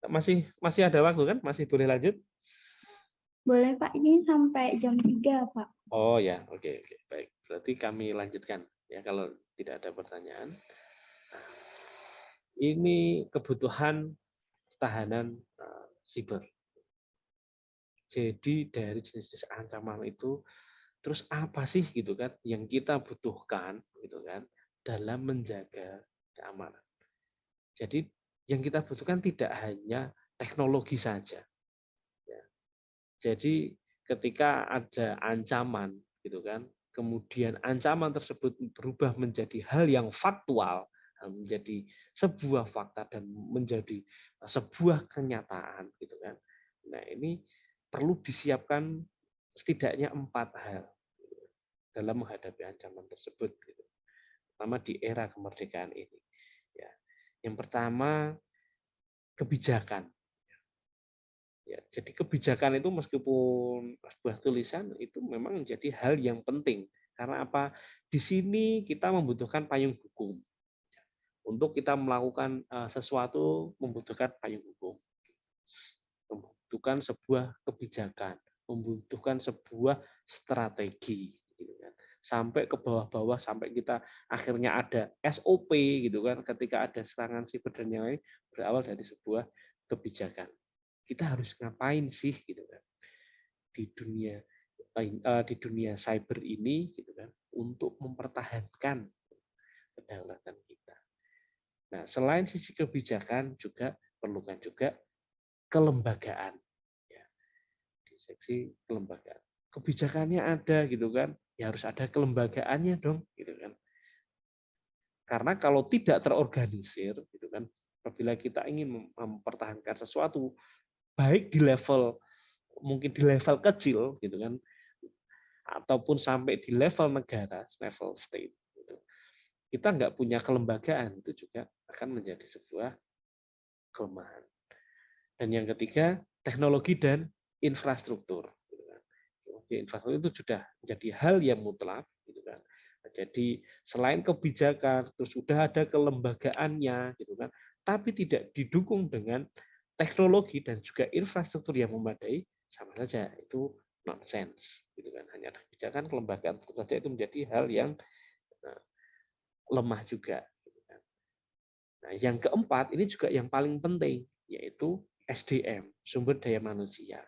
B: Masih ada waktu kan? Masih boleh lanjut?
A: Boleh Pak, ini sampai jam 3 Pak.
B: Oh ya, oke, baik. Berarti kami lanjutkan ya kalau tidak ada pertanyaan. Nah, ini kebutuhan pertahanan siber. Jadi dari jenis-jenis ancaman itu, terus apa sih gitu kan yang kita butuhkan gitu kan dalam menjaga keamanan. Jadi yang kita butuhkan tidak hanya teknologi saja. Ya. Jadi ketika ada ancaman gitu kan, kemudian ancaman tersebut berubah menjadi hal yang faktual, menjadi sebuah fakta dan menjadi sebuah kenyataan gitu kan. Nah, ini perlu disiapkan setidaknya 4 hal dalam menghadapi ancaman tersebut gitu. Terutama di era kemerdekaan ini. Ya. Yang pertama, kebijakan. Ya, jadi kebijakan itu meskipun sebuah tulisan itu memang menjadi hal yang penting. Karena apa? Di sini kita membutuhkan payung hukum. Untuk kita melakukan sesuatu membutuhkan payung hukum. Membutuhkan sebuah kebijakan, membutuhkan sebuah strategi gitu kan. Sampai ke bawah-bawah sampai kita akhirnya ada SOP gitu kan ketika ada serangan siber dan yang lain berawal dari sebuah kebijakan. Kita harus ngapain sih gitu kan di dunia cyber ini gitu kan untuk mempertahankan kedaulatan kita. Nah, selain sisi kebijakan juga perlukan juga kelembagaan ya, di seksi kelembagaan. Kebijakannya ada gitu kan, ya harus ada kelembagaannya dong gitu kan. Karena kalau tidak terorganisir gitu kan, apabila kita ingin mempertahankan sesuatu baik di level mungkin di level kecil gitu kan ataupun sampai di level negara, level state gitu. Kita nggak punya kelembagaan itu juga akan menjadi sebuah kelemahan. Dan yang ketiga, teknologi dan infrastruktur. Gitu kan. Infrastruktur itu sudah menjadi hal yang mutlak. Gitu kan. Jadi selain kebijakan, terus sudah ada kelembagaannya, gitu kan. Tapi tidak didukung dengan teknologi dan juga infrastruktur yang memadai, sama saja itu nonsense. Gitu kan. Hanya ada kebijakan, kelembagaan, tentu saja itu menjadi hal yang lemah juga. Gitu kan. Nah, yang keempat ini juga yang paling penting, yaitu SDM, sumber daya manusia.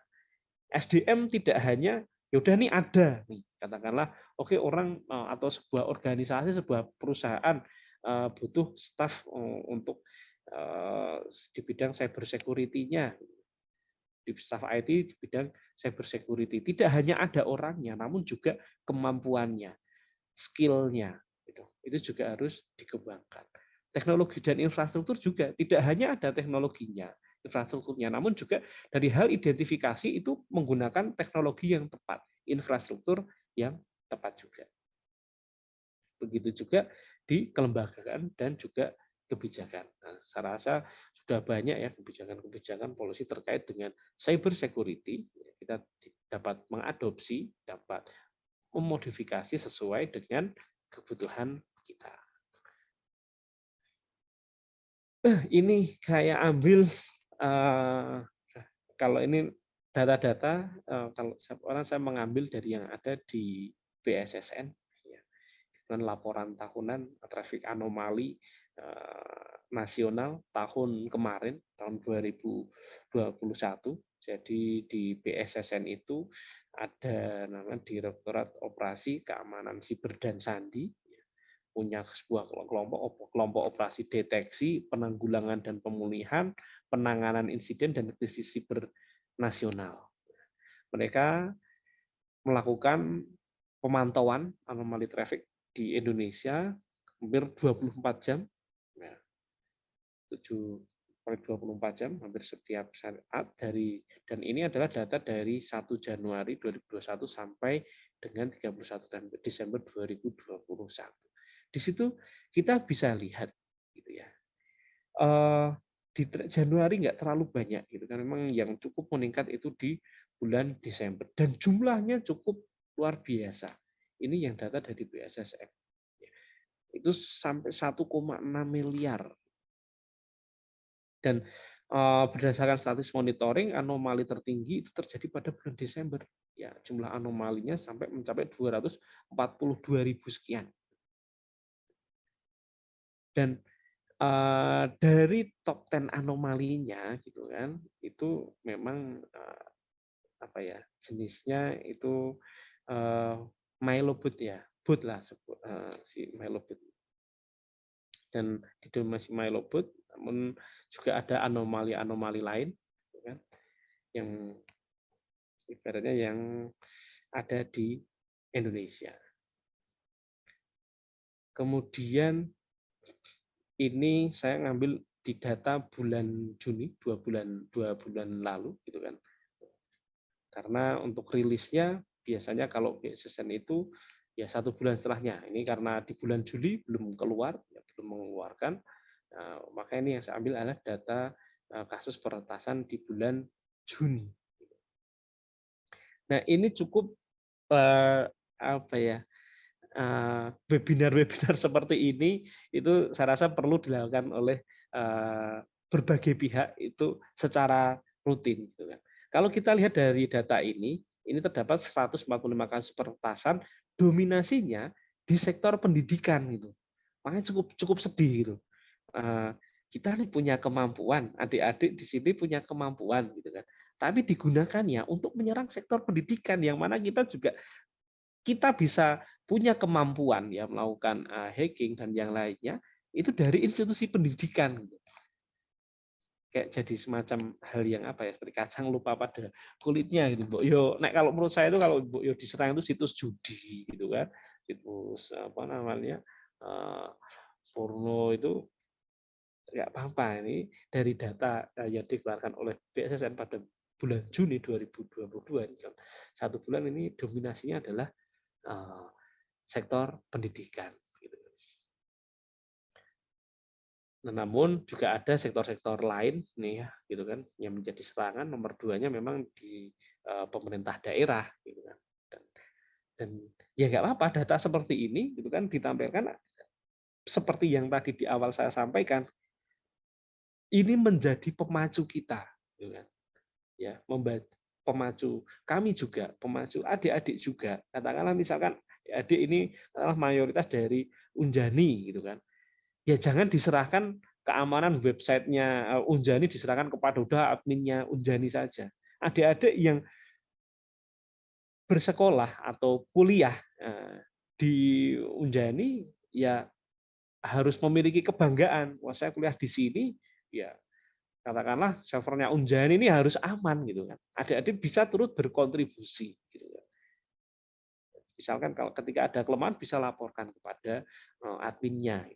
B: SDM tidak hanya ya udah nih ada nih katakanlah oke orang atau sebuah organisasi sebuah perusahaan butuh staf untuk di bidang cyber security-nya di staf IT di bidang cyber security tidak hanya ada orangnya namun juga kemampuannya skill-nya gitu. Itu juga harus dikembangkan. Teknologi dan infrastruktur juga tidak hanya ada teknologinya, infrastrukturnya, namun juga dari hal identifikasi itu menggunakan teknologi yang tepat, infrastruktur yang tepat juga. Begitu juga di kelembagaan dan juga kebijakan. Nah, saya rasa sudah banyak ya kebijakan-kebijakan polisi terkait dengan cyber security. Kita dapat mengadopsi, dapat memodifikasi sesuai dengan kebutuhan kita. Ini saya ambil kalau ini data-data kalau orang saya mengambil dari yang ada di BSSN ya, dengan laporan tahunan traffic anomali nasional tahun kemarin tahun 2020 2021. Jadi di BSSN itu ada namanya Direktorat Operasi Keamanan Siber dan Sandi, punya sebuah kelompok operasi deteksi, penanggulangan dan pemulihan, penanganan insiden dan krisis siber nasional. Mereka melakukan pemantauan anomali traffic di Indonesia hampir 24 jam. Nah, 7x24 jam hampir setiap saat dan ini adalah data dari 1 Januari 2021 sampai dengan 31 Desember 2021. Di situ kita bisa lihat gitu ya. Di Januari nggak terlalu banyak gitu kan, memang yang cukup meningkat itu di bulan Desember dan jumlahnya cukup luar biasa. Ini yang data dari BSSN. Itu sampai 1,6 miliar. Dan berdasarkan status monitoring, anomali tertinggi itu terjadi pada bulan Desember. Ya, jumlah anomalinya sampai mencapai 242.000 sekian. Dan dari top 10 anomalinya gitu kan, itu memang apa ya, jenisnya itu Mylobot ya, bot lah si Mylobot. Dan di domain Mylobot, namun juga ada anomali-anomali lain gitu kan, yang ibaratnya yang ada di Indonesia. Kemudian ini saya ngambil di data bulan Juni, 2 bulan lalu gitu kan. Karena untuk rilisnya biasanya kalau BSSN itu ya 1 bulan setelahnya. Ini karena di bulan Juli belum keluar, ya, belum mengeluarkan. Maka ini yang saya ambil adalah data kasus peretasan di bulan Juni. Nah, ini cukup apa ya, webinar-webinar seperti ini itu saya rasa perlu dilakukan oleh berbagai pihak itu secara rutin. Gitu kan. Kalau kita lihat dari data ini terdapat 145 kasus peretasan, dominasinya di sektor pendidikan gitu. Makanya cukup sedih gitu. Kita nih punya kemampuan, adik-adik di sini punya kemampuan gitu kan. Tapi digunakannya untuk menyerang sektor pendidikan yang mana kita bisa punya kemampuan ya melakukan hacking dan yang lainnya itu dari institusi pendidikan. Kayak jadi semacam hal yang apa ya, seperti kacang lupa pada kulitnya gitu, Mbok Yo. Nek kalau menurut saya itu kalau Mbok Yo diserang itu situs judi gitu kan, situs apa namanya porno itu nggak apa-apa. Ini dari data yang dikeluarkan oleh BSSN pada bulan Juni 2022 kan, 1 bulan ini dominasinya adalah sektor pendidikan. Nah, namun juga ada sektor-sektor lain nih ya, gitu kan, yang menjadi serangan. Nomor 2-nya memang di pemerintah daerah, gitu kan. Dan ya nggak apa-apa, data seperti ini, gitu kan, ditampilkan seperti yang tadi di awal saya sampaikan. Ini menjadi pemacu kita, gitu kan. Ya, pemacu kami juga, pemacu adik-adik juga. Katakanlah misalkan adik ini adalah mayoritas dari Unjani, gitu kan. Ya jangan diserahkan keamanan websitenya Unjani diserahkan kepada udah adminnya Unjani saja. Adik-adik yang bersekolah atau kuliah di Unjani ya harus memiliki kebanggaan. Wah, saya kuliah di sini, ya katakanlah servernya Unjani ini harus aman gitu kan. Adik-adik bisa turut berkontribusi gitu kan. Misalkan kalau ketika ada kelemahan bisa laporkan kepada adminnya.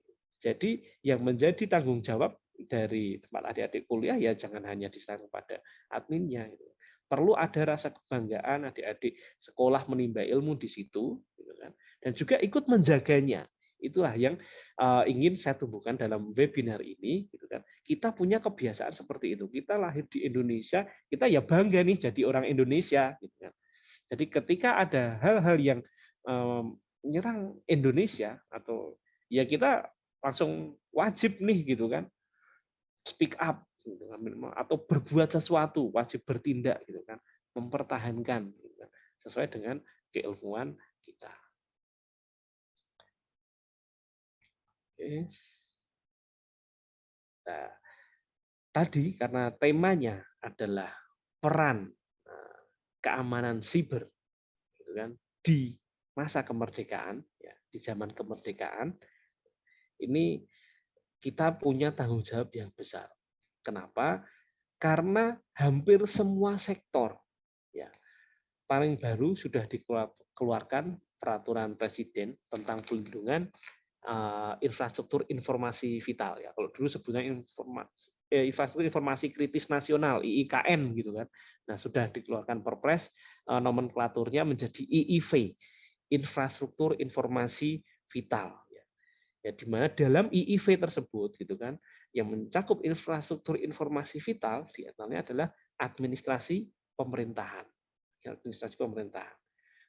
B: Jadi yang menjadi tanggung jawab dari tempat adik-adik kuliah ya jangan hanya diserahkan kepada adminnya. Perlu ada rasa kebanggaan adik-adik sekolah menimba ilmu di situ, gitu kan. Dan juga ikut menjaganya. Itulah yang ingin saya tumbuhkan dalam webinar ini. Gitu kan. Kita punya kebiasaan seperti itu. Kita lahir di Indonesia, kita ya bangga nih jadi orang Indonesia. Gitu kan. Jadi ketika ada hal-hal yang menyerang Indonesia atau ya kita langsung wajib nih gitu kan speak up gitu kan, atau berbuat sesuatu, wajib bertindak gitu kan, mempertahankan gitu kan, sesuai dengan keilmuan kita. Oke. Nah, tadi karena temanya adalah peran keamanan siber, gitu kan, di masa kemerdekaan, ya, di zaman kemerdekaan ini kita punya tanggung jawab yang besar. Kenapa? Karena hampir semua sektor, ya, paling baru sudah dikeluarkan peraturan presiden tentang pelindungan infrastruktur informasi vital, ya. Kalau dulu sebutnya infrastruktur informasi kritis nasional (IIKN) gitu kan. Nah, sudah dikeluarkan Perpres, nomenklaturnya menjadi IIV, infrastruktur informasi vital. Ya, di mana dalam IIV tersebut gitu kan, yang mencakup infrastruktur informasi vital di antaranya adalah administrasi pemerintahan. Administrasi pemerintahan.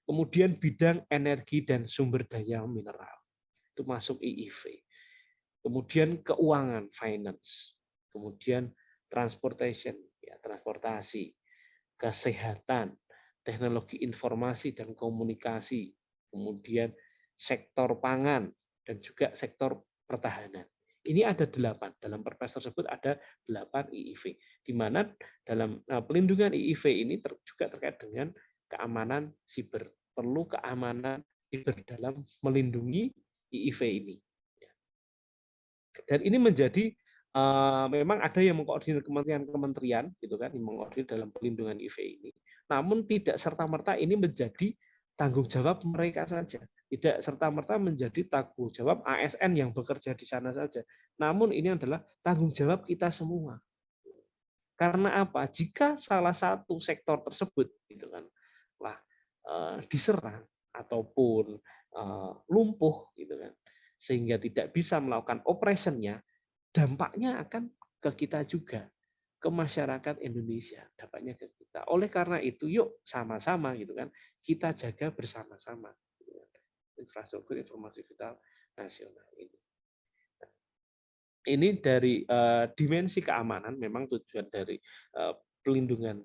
B: Kemudian bidang energi dan sumber daya mineral. Itu masuk IIV. Kemudian keuangan, finance. Kemudian transportation, ya, transportasi, kesehatan, teknologi informasi dan komunikasi, kemudian sektor pangan, dan juga sektor pertahanan. Ini ada 8. Dalam Perpres tersebut ada 8 IIV. Di mana dalam pelindungan IIV ini juga terkait dengan keamanan siber. Perlu keamanan siber dalam melindungi IIV ini. Dan ini menjadi memang ada yang mengkoordinir kementerian-kementerian gitu kan, yang mengkoordinir dalam pelindungan IIV ini. Namun tidak serta-merta ini menjadi tanggung jawab mereka saja. Tidak serta-merta menjadi tanggung jawab ASN yang bekerja di sana saja. Namun ini adalah tanggung jawab kita semua. Karena apa? Jika salah satu sektor tersebut gitu kan, diserang ataupun lumpuh gitu kan, sehingga tidak bisa melakukan operationnya, dampaknya akan ke kita juga, ke masyarakat Indonesia, dampaknya ke kita. Oleh karena itu, yuk sama-sama gitu kan, kita jaga bersama-sama gitu kan, infrastruktur informasi vital nasional ini. Ini dari dimensi keamanan, memang tujuan dari pelindungan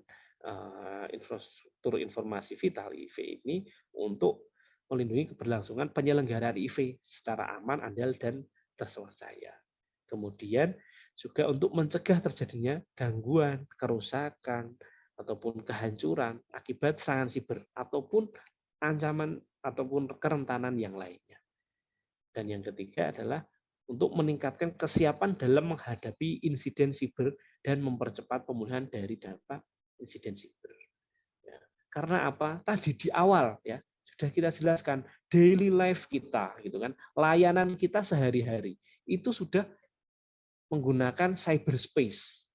B: infrastruktur informasi vital IIV ini untuk melindungi keberlangsungan penyelenggaraan IIV secara aman, andal, dan terpercaya. Kemudian juga untuk mencegah terjadinya gangguan, kerusakan, ataupun kehancuran akibat serangan siber, ataupun ancaman ataupun kerentanan yang lainnya. Dan yang ketiga adalah untuk meningkatkan kesiapan dalam menghadapi insiden siber dan mempercepat pemulihan dari dampak insiden siber. Ya, karena apa? Tadi di awal ya sudah kita jelaskan daily life kita, gitu kan, layanan kita sehari-hari itu sudah menggunakan cyberspace.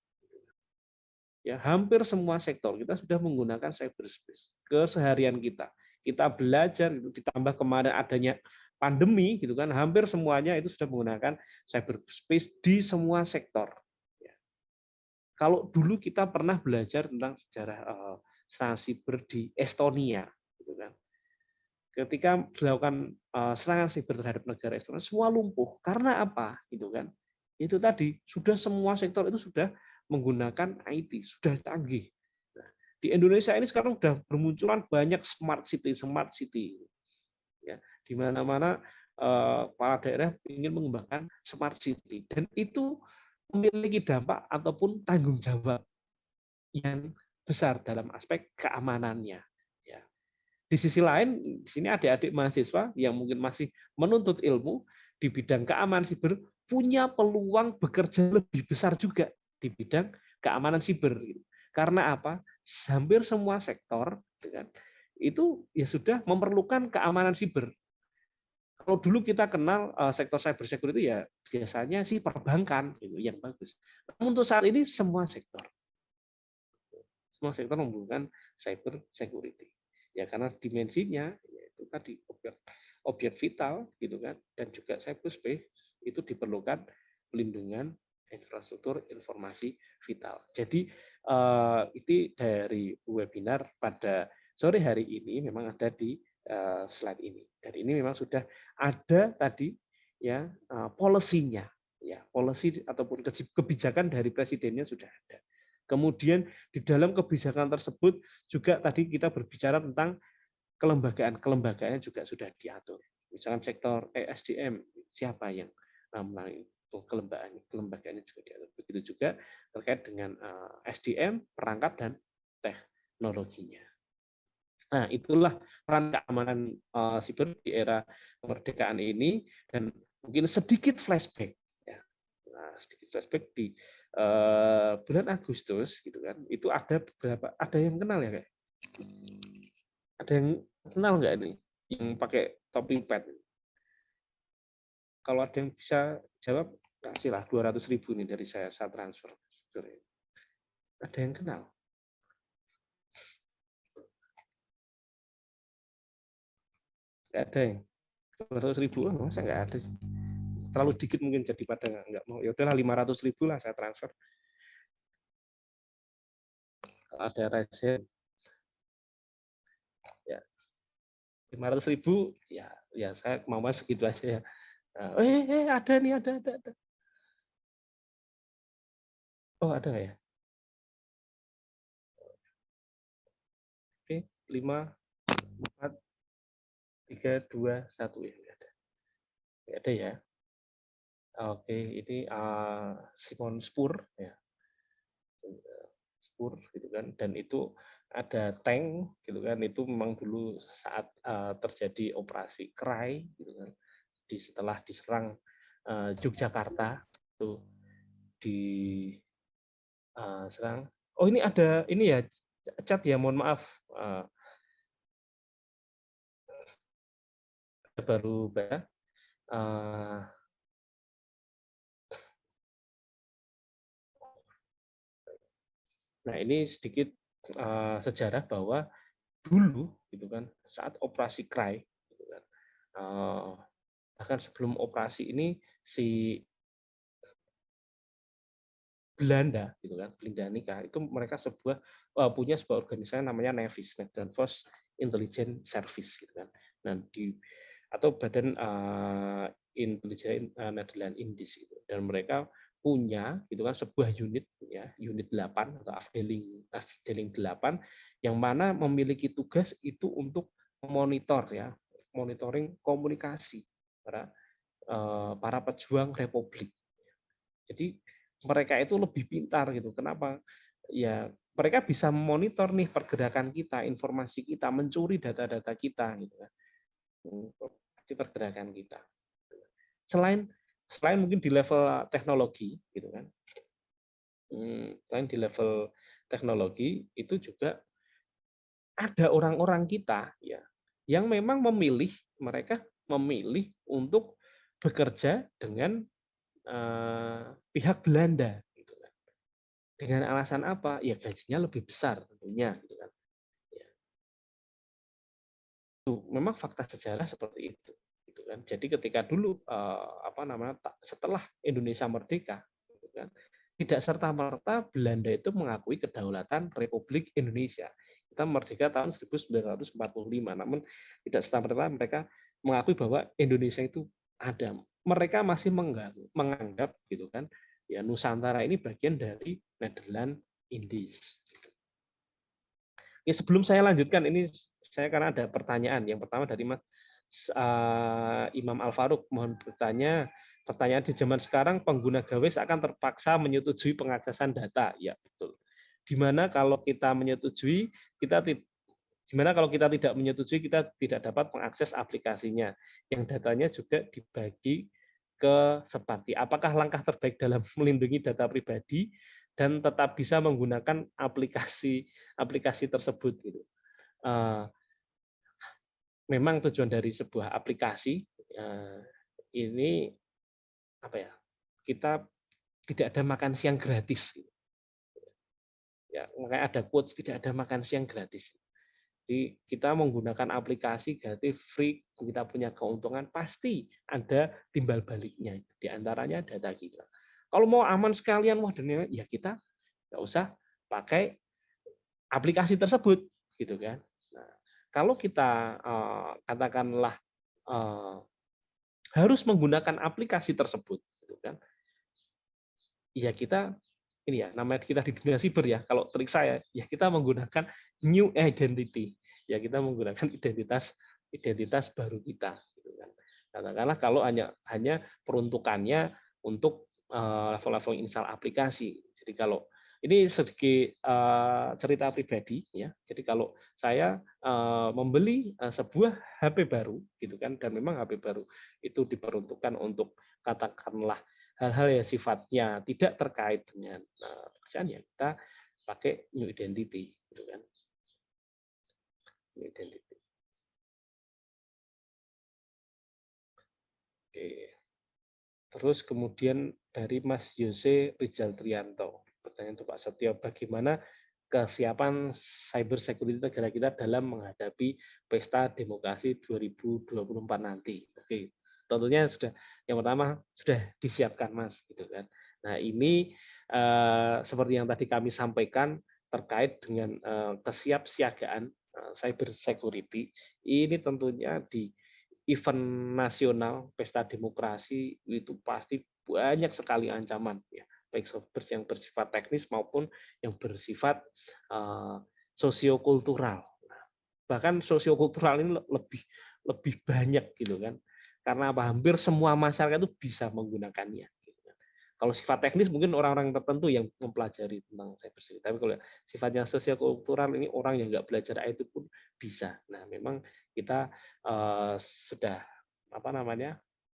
B: Ya, hampir semua sektor kita sudah menggunakan cyberspace keseharian kita. Kita belajar itu ditambah kemarin adanya pandemi gitu kan, hampir semuanya itu sudah menggunakan cyberspace di semua sektor. Ya. Kalau dulu kita pernah belajar tentang sejarah serangan siber di Estonia, gitu kan. Ketika dilakukan serangan siber terhadap negara Estonia, semua lumpuh. Karena apa? Gitu kan? Itu tadi sudah semua sektor itu sudah menggunakan IT, sudah canggih. Nah, di Indonesia ini sekarang sudah bermunculan banyak smart city. Ya, di mana-mana kepala daerah ingin mengembangkan smart city dan itu memiliki dampak ataupun tanggung jawab yang besar dalam aspek keamanannya. Ya. Di sisi lain, di sini adik-adik mahasiswa yang mungkin masih menuntut ilmu di bidang keamanan siber punya peluang bekerja lebih besar juga di bidang keamanan siber. Karena apa? Hampir semua sektor itu ya sudah memerlukan keamanan siber. Kalau dulu kita kenal sektor cyber security ya biasanya sih perbankan gitu yang bagus. Namun untuk saat ini semua sektor membutuhkan cyber security. Ya karena dimensinya yaitu tadi objek vital gitu kan, dan juga cyberspace itu diperlukan pelindungan infrastruktur informasi vital. Jadi itu dari webinar pada sore hari ini memang ada di slide ini. Dan ini memang sudah ada tadi ya policy-nya, ya policy ataupun kebijakan dari presidennya sudah ada. Kemudian di dalam kebijakan tersebut juga tadi kita berbicara tentang kelembagaannya juga sudah diatur. Misalkan sektor ESDM, siapa yang melalui kelembagaannya juga diatur. Begitu juga terkait dengan SDM, perangkat dan teknologinya. Nah, itulah peran keamanan siber di era kemerdekaan ini, dan mungkin sedikit flashback ya. Nah, sedikit flashback di bulan Agustus gitu kan. Itu ada beberapa, ada yang kenal ya kayak? Ada yang kenal nggak ini yang pakai topi pet? Kalau ada yang bisa jawab, kasihlah 200.000 nih dari saya transfer. Ada yang kenal? Nggak ada yang? 200.000, masa nggak ada sih? Terlalu dikit mungkin, jadi pada nggak mau. Ya udahlah 500.000 lah saya transfer. Kalau ada rese, ya 500.000, ya saya mau mas segitu aja ya. Ada nih, ada. Oh, ada nggak ya? Oke, 5, 4, 3, 2, 1 ya. Nggak ada ya. Oke, ini Simon Spur ya. Spur gitu kan, dan itu ada tank gitu kan, itu memang dulu saat terjadi operasi Krai gitu kan, setelah diserang Yogyakarta itu serang. Oh, ini ada ini ya chat ya, mohon maaf, baru ya. Nah, ini sedikit sejarah bahwa dulu gitu kan, saat operasi Krai gitu kan, bahkan sebelum operasi ini si Belanda gitu kan, Belanda itu mereka punya sebuah organisasi namanya NEVIS, Netherlands Force Intelligence Service gitu kan. Nah, atau Badan Intelijen Netherlands Indies gitu. Dan mereka punya gitu kan sebuah unit ya, unit 8 atau afdeling 8 yang mana memiliki tugas itu untuk memonitor ya, monitoring komunikasi para pejuang republik. Jadi mereka itu lebih pintar gitu. Kenapa? Ya, mereka bisa memonitor nih pergerakan kita, informasi kita, mencuri data-data kita gitu kan. Pergerakan kita. Selain mungkin di level teknologi gitu kan. Selain di level teknologi itu juga ada orang-orang kita ya yang memang mereka memilih untuk bekerja dengan pihak Belanda gitu kan. Dengan alasan apa? Ya gajinya lebih besar tentunya gitu kan. Ya. Memang fakta sejarah seperti itu gitu kan. Jadi ketika dulu setelah Indonesia merdeka gitu kan, tidak serta-merta Belanda itu mengakui kedaulatan Republik Indonesia. Kita merdeka tahun 1945, namun tidak serta-merta mereka mengakui bahwa Indonesia itu ada. Mereka masih menganggap gitu kan, ya Nusantara ini bagian dari Netherlands Indies. Ya, sebelum saya lanjutkan ini, saya karena ada pertanyaan. Yang pertama dari Mas Imam Al-Faruq, mohon bertanya, pertanyaan di zaman sekarang pengguna gawai akan terpaksa menyetujui pengaksesan data. Ya, betul. Gimana kalau kita menyetujui, gimana kalau kita tidak menyetujui, kita tidak dapat mengakses aplikasinya, yang datanya juga dibagi ke seperti apakah langkah terbaik dalam melindungi data pribadi dan tetap bisa menggunakan aplikasi tersebut gitu. Memang tujuan dari sebuah aplikasi ini apa ya? Kita tidak ada makan siang gratis. Ya, makanya ada quotes tidak ada makan siang gratis. Jadi kita menggunakan aplikasi gratis, free, kita punya keuntungan, pasti ada timbal baliknya. Di antaranya data kita. Kalau mau aman sekalian, ya kita nggak usah pakai aplikasi tersebut, gitu kan. Nah, kalau kita katakanlah harus menggunakan aplikasi tersebut, gitu kan, ya kita ini ya namanya kita di dunia siber ya. Kalau trik saya ya kita menggunakan new identity, ya kita menggunakan identitas baru kita. Gitu kan. Katakanlah kalau hanya peruntukannya untuk level-level install aplikasi. Jadi kalau ini sedikit cerita pribadi ya. Jadi kalau saya membeli sebuah HP baru gitu kan, dan memang HP baru itu diperuntukkan untuk katakanlah hal-hal yang sifatnya tidak terkait dengan pekerjaan, ya kita pakai New Identity gitu kan. New Identity. Oke. Terus kemudian dari Mas Yose Rizal Trianto, pertanyaan untuk Pak Setio, bagaimana kesiapan cyber security negara kita dalam menghadapi pesta demokrasi 2024 nanti? Oke, tentunya sudah, yang pertama sudah disiapkan Mas, gitu kan. Nah ini seperti yang tadi kami sampaikan terkait dengan kesiapsiagaan cyber security, ini tentunya di event nasional pesta demokrasi itu pasti banyak sekali ancaman ya, baik yang bersifat teknis maupun yang bersifat sosiokultural. Bahkan sosiokultural ini lebih banyak gitu kan, karena apa, hampir semua masyarakat itu bisa menggunakannya gitu kan. Kalau sifat teknis mungkin orang-orang tertentu yang mempelajari tentang cybersecurity, tapi kalau sifatnya sosiokultural ini orang yang nggak belajar IT pun bisa. Nah memang kita sudah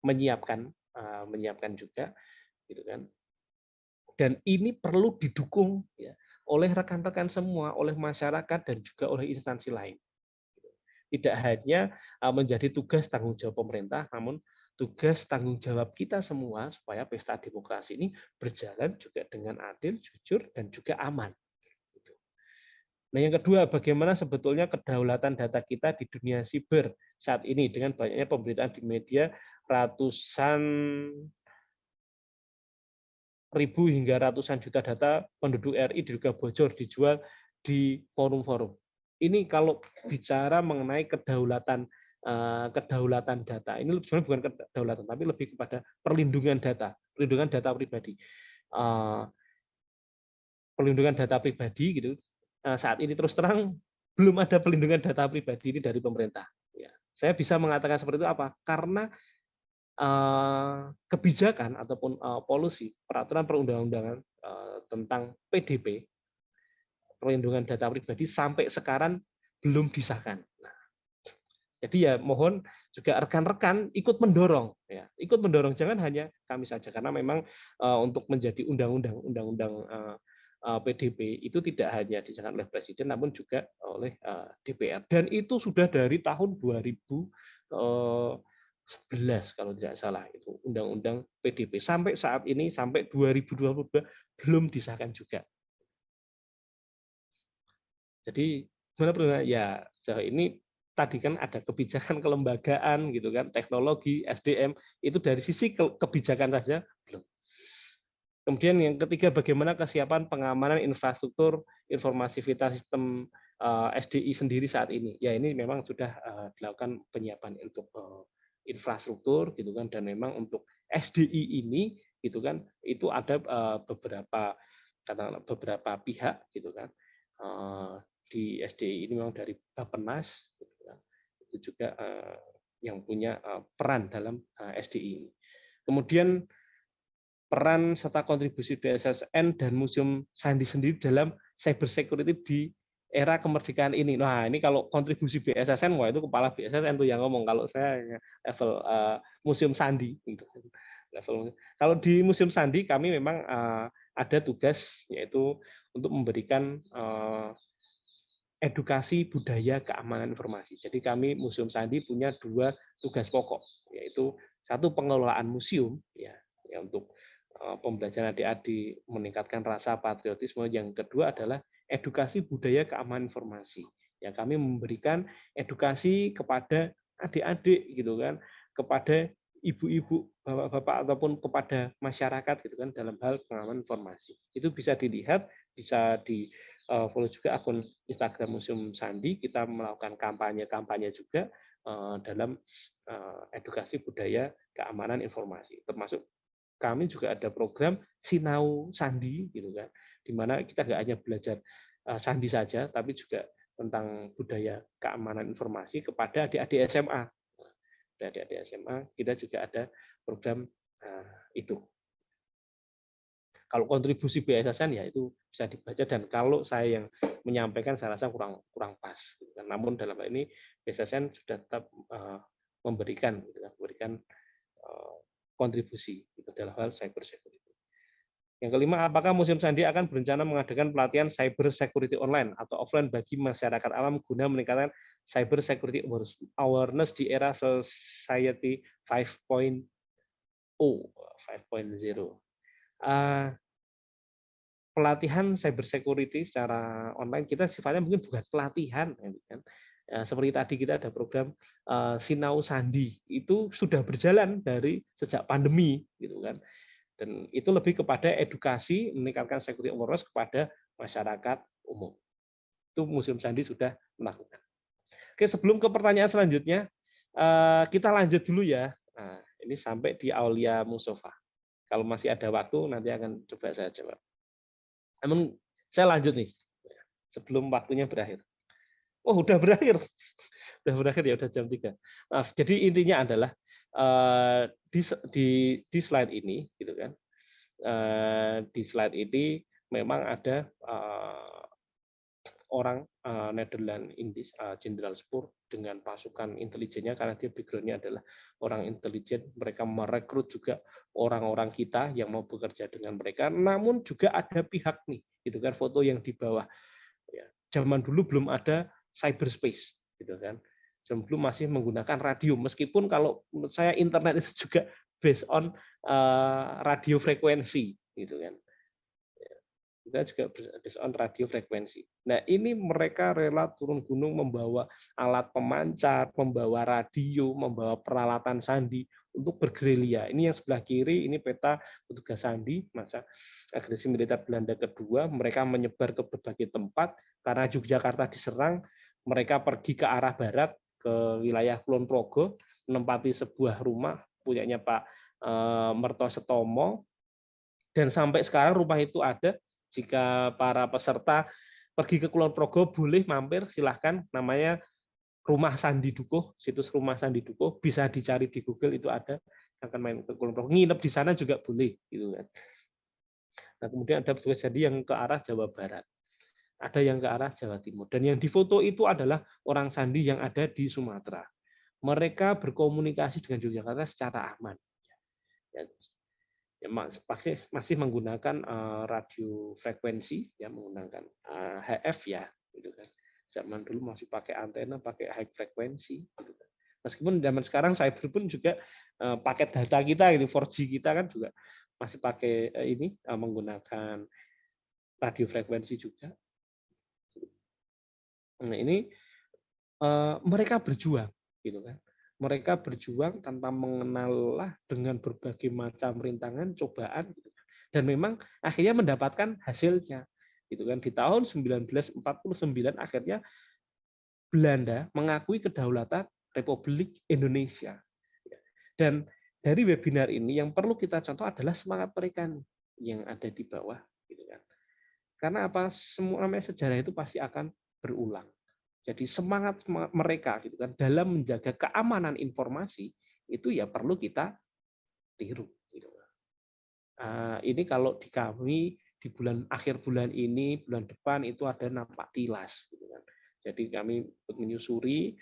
B: menyiapkan juga gitu kan, dan ini perlu didukung ya oleh rekan-rekan semua, oleh masyarakat dan juga oleh instansi lain. Tidak hanya menjadi tugas tanggung jawab pemerintah, namun tugas tanggung jawab kita semua supaya pesta demokrasi ini berjalan juga dengan adil, jujur, dan juga aman. Nah, yang kedua, bagaimana sebetulnya kedaulatan data kita di dunia siber saat ini dengan banyaknya pemberitaan di media, ratusan ribu hingga ratusan juta data penduduk RI diduga bocor dijual di forum-forum. Ini kalau bicara mengenai kedaulatan data, ini sebenarnya bukan kedaulatan, tapi lebih kepada perlindungan data pribadi. Perlindungan data pribadi gitu. Saat ini terus terang belum ada perlindungan data pribadi ini dari pemerintah. Ya, saya bisa mengatakan seperti itu apa? Karena kebijakan ataupun polusi peraturan perundang-undangan tentang PDP, perlindungan data pribadi, sampai sekarang belum disahkan. Nah, jadi ya mohon juga rekan-rekan ikut mendorong, ya, ikut mendorong, jangan hanya kami saja, karena memang untuk menjadi undang-undang PDP itu tidak hanya disahkan oleh Presiden, namun juga oleh DPR, dan itu sudah dari tahun 2011 kalau tidak salah, itu undang-undang PDP sampai saat ini, sampai 2022 belum disahkan juga. Jadi gimana ya, sejauh ini tadi kan ada kebijakan kelembagaan gitu kan, teknologi, SDM, itu dari sisi kebijakan saja belum. Kemudian yang ketiga, bagaimana kesiapan pengamanan infrastruktur informasi vital sistem SDI sendiri saat ini. Ya ini memang sudah dilakukan penyiapan untuk infrastruktur gitu kan, dan memang untuk SDI ini gitu kan, itu ada beberapa pihak gitu kan. Di SDI ini memang dari Bappenas gitu kan, itu juga yang punya peran dalam SDI ini. Kemudian peran serta kontribusi BSSN dan Museum Sandi sendiri dalam cyber security di era kemerdekaan ini. Nah, ini kalau kontribusi BSSN, wah itu kepala BSSN tuh yang ngomong. Kalau saya level Museum Sandi, gitu. Kalau di Museum Sandi kami memang ada tugas, yaitu untuk memberikan edukasi budaya keamanan informasi. Jadi kami Museum Sandi punya dua tugas pokok, yaitu satu pengelolaan museum, ya untuk pembelajaran adik-adik, meningkatkan rasa patriotisme. Yang kedua adalah edukasi budaya keamanan informasi. Ya, kami memberikan edukasi kepada adik-adik gitu kan, kepada ibu-ibu, bapak-bapak, ataupun kepada masyarakat gitu kan, dalam hal pengamanan informasi. Itu bisa dilihat, bisa di follow juga akun Instagram Museum Sandi. Kita melakukan kampanye-kampanye juga dalam edukasi budaya keamanan informasi, termasuk kami juga ada program Sinau Sandi gitu kan, di mana kita nggak hanya belajar sandi saja, tapi juga tentang budaya keamanan informasi kepada adik-adik SMA. Adik-adik SMA kita juga ada program itu. Kalau kontribusi BSSN ya itu bisa dibaca, dan kalau saya yang menyampaikan saya rasa kurang pas. Namun dalam hal ini BSSN sudah tetap memberikan kontribusi dalam hal cyber security. Yang kelima, apakah Museum Sandi akan berencana mengadakan pelatihan cyber security online atau offline bagi masyarakat awam guna meningkatkan cyber security awareness di era society 5.0? Pelatihan cyber security secara online kita sifatnya mungkin bukan pelatihan, kan? Seperti tadi kita ada program Sinau Sandi, itu sudah berjalan dari sejak pandemi, gitu kan. Dan itu lebih kepada edukasi, meningkatkan security awareness kepada masyarakat umum. Itu Museum Sandi sudah melakukan. Oke, sebelum ke pertanyaan selanjutnya, kita lanjut dulu ya. Nah, ini sampai di Aulia Musofa. Kalau masih ada waktu, nanti akan coba saya jawab. Namun saya lanjut nih, sebelum waktunya berakhir. Oh, udah berakhir. Udah berakhir ya, udah jam 3. Maaf. Jadi intinya adalah di slide ini, gitu kan. Di slide ini memang ada orang Nederland Indies Jenderal Spoor dengan pasukan intelijennya, karena dia background-nya adalah orang intelijen. Mereka merekrut juga orang-orang kita yang mau bekerja dengan mereka. Namun juga ada pihak nih, gitu kan, foto yang di bawah. Ya, zaman dulu belum ada cyberspace, gitu kan. Zaman dulu masih menggunakan radio, meskipun kalau menurut saya internet itu juga based on radio frekuensi, gitu kan. Kita juga based on radio frekuensi. Nah, ini mereka rela turun gunung membawa alat pemancar, membawa radio, membawa peralatan sandi untuk bergerilya. Ini yang sebelah kiri, ini peta petugas sandi masa agresi militer Belanda kedua. Mereka menyebar ke berbagai tempat karena Yogyakarta diserang. Mereka pergi ke arah barat, ke wilayah Kulon Progo, menempati sebuah rumah punyanya Pak Mertosetomo, dan sampai sekarang rumah itu ada. Jika para peserta pergi ke Kulon Progo boleh mampir, silahkan, namanya Rumah Sandi Dukuh, situs Rumah Sandi Dukuh, bisa dicari di Google, itu ada. Akan main ke Kulon Progo, nginep di sana juga boleh, gitu kan. Nah, kemudian ada petugas sandi yang ke arah Jawa Barat, ada yang ke arah Jawa Timur, dan yang difoto itu adalah orang sandi yang ada di Sumatera. Mereka berkomunikasi dengan Yogyakarta secara aman. Ya, masih menggunakan radio frekuensi, ya, menggunakan HF ya, gitu kan. Zaman dulu masih pakai antena, pakai high frekuensi, gitu kan. Meskipun zaman sekarang cyber pun juga paket data kita, ini 4G kita kan juga masih pakai ini menggunakan radio frekuensi juga. Nah, ini mereka berjuang, gitu kan. Mereka berjuang tanpa mengenal dengan berbagai macam rintangan, cobaan, gitu. Dan memang akhirnya mendapatkan hasilnya, gitu kan. Di tahun 1949 akhirnya Belanda mengakui kedaulatan Republik Indonesia. Dan dari webinar ini yang perlu kita contoh adalah semangat mereka yang ada di bawah, gitu kan. Karena apa? Semua namanya sejarah itu pasti akan berulang. Jadi semangat mereka, gitu kan, dalam menjaga keamanan informasi itu ya perlu kita tiru. Gitu. Ini kalau di kami di akhir bulan ini, bulan depan itu ada nampak tilas. Gitu kan. Jadi kami menyusuri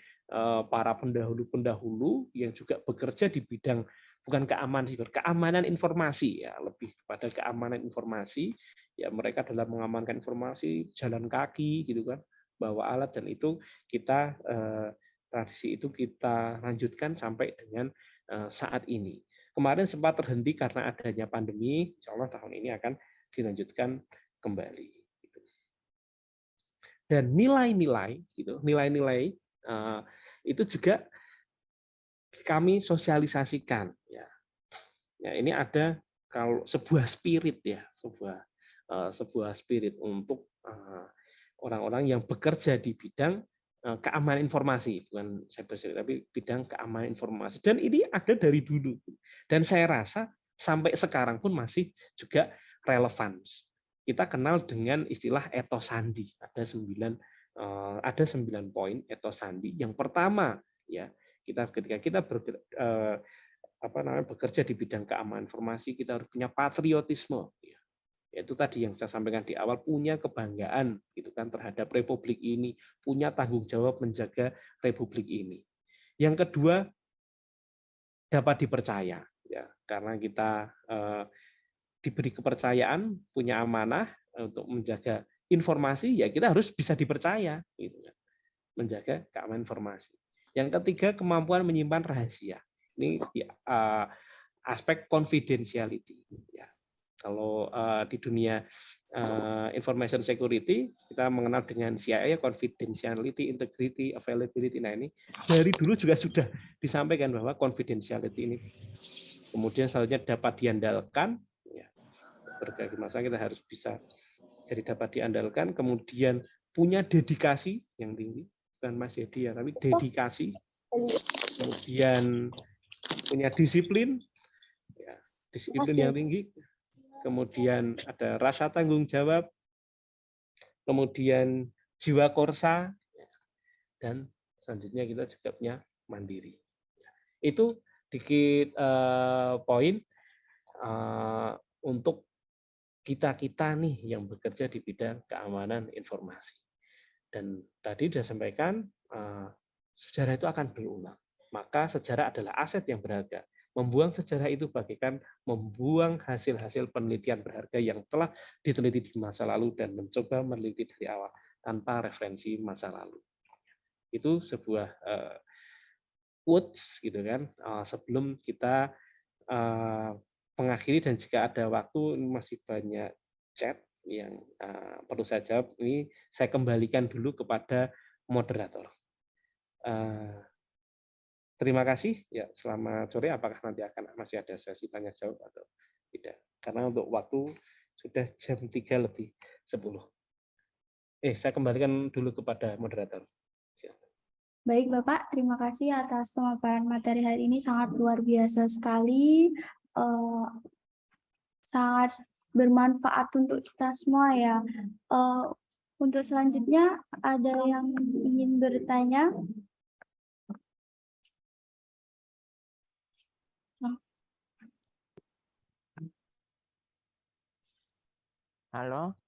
B: para pendahulu-pendahulu yang juga bekerja di bidang bukan keamanan informasi, ya, lebih kepada keamanan informasi. Ya, mereka dalam mengamankan informasi jalan kaki, gitu kan, bawa alat, dan itu kita tradisi itu kita lanjutkan sampai dengan saat ini. Kemarin sempat terhenti karena adanya pandemi, insya Allah tahun ini akan dilanjutkan kembali. Dan nilai-nilai, gitu, nilai-nilai itu juga kami sosialisasikan. Ya, ini ada kalau sebuah spirit, ya, sebuah spirit untuk orang-orang yang bekerja di bidang keamanan informasi, bukan cyber security, tapi bidang keamanan informasi. Dan ini ada dari dulu. Dan saya rasa sampai sekarang pun masih juga relevan. Kita kenal dengan istilah etos sandi. Ada 9 poin etos sandi. Yang pertama, ya, ketika kita bekerja di bidang keamanan informasi, kita harus punya patriotisme. Ya. Yaitu tadi yang saya sampaikan di awal, punya kebanggaan gitu kan terhadap republik ini, punya tanggung jawab menjaga republik ini. Yang kedua, dapat dipercaya ya, karena kita diberi kepercayaan, punya amanah untuk menjaga informasi, ya kita harus bisa dipercaya gitu kan, menjaga keamanan informasi. Yang ketiga, kemampuan menyimpan rahasia. Ini aspek confidentiality ya. Kalau di dunia information security kita mengenal dengan CIA, confidentiality, integrity, availability. Nah ini dari dulu juga sudah disampaikan bahwa confidentiality ini kemudian selanjutnya dapat diandalkan. Ya, berbagai masalah kita harus bisa jadi dapat diandalkan. Kemudian punya dedikasi yang tinggi, bukan Mas Yedi ya, tapi dedikasi. Kemudian punya disiplin, ya, disiplin yang tinggi. Kemudian ada rasa tanggung jawab, kemudian jiwa korsa, dan selanjutnya kita juga punya mandiri. Itu dikit poin untuk kita-kita nih yang bekerja di bidang keamanan informasi. Dan tadi sudah sampaikan, sejarah itu akan berulang. Maka sejarah adalah aset yang berharga. Membuang sejarah itu bagaikan membuang hasil-hasil penelitian berharga yang telah diteliti di masa lalu dan mencoba meneliti dari awal tanpa referensi masa lalu. Itu sebuah quotes gitu kan. Sebelum kita mengakhiri, dan jika ada waktu, masih banyak chat yang perlu saya jawab. Ini saya kembalikan dulu kepada moderator. Terima kasih. Ya, selamat sore. Apakah nanti akan masih ada sesi tanya jawab atau tidak? Karena untuk waktu sudah jam 3:10. Saya kembalikan dulu kepada moderator.
A: Baik Bapak, terima kasih atas pemaparan materi hari ini, sangat luar biasa sekali, sangat bermanfaat untuk kita semua ya. Untuk selanjutnya ada yang ingin bertanya?
D: Halo.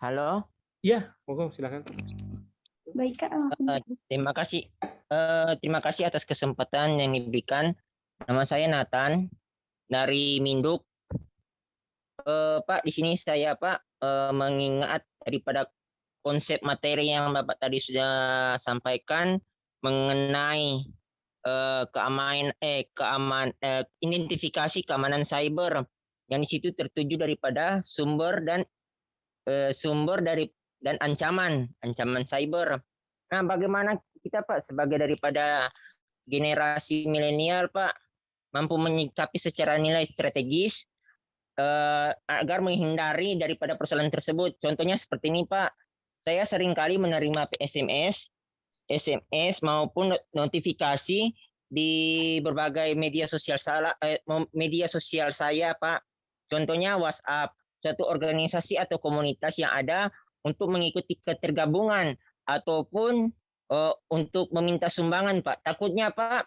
D: Halo.
B: Iya, monggo silakan.
A: Baik Kak, langsung.
D: Terima kasih. Terima kasih atas kesempatan yang diberikan. Nama saya Nathan dari Minduk. Pak, di sini saya Pak mengingat daripada konsep materi yang Bapak tadi sudah sampaikan mengenai identifikasi keamanan cyber, yang di situ tertuju daripada sumber dan ancaman cyber. Nah, bagaimana kita Pak sebagai daripada generasi milenial Pak mampu menyikapi secara nilai strategis agar menghindari daripada persoalan tersebut. Contohnya seperti ini Pak, saya seringkali menerima SMS maupun notifikasi di berbagai media sosial saya Pak. Contohnya WhatsApp, suatu organisasi atau komunitas yang ada untuk mengikuti ketergabungan ataupun untuk meminta sumbangan Pak. Takutnya Pak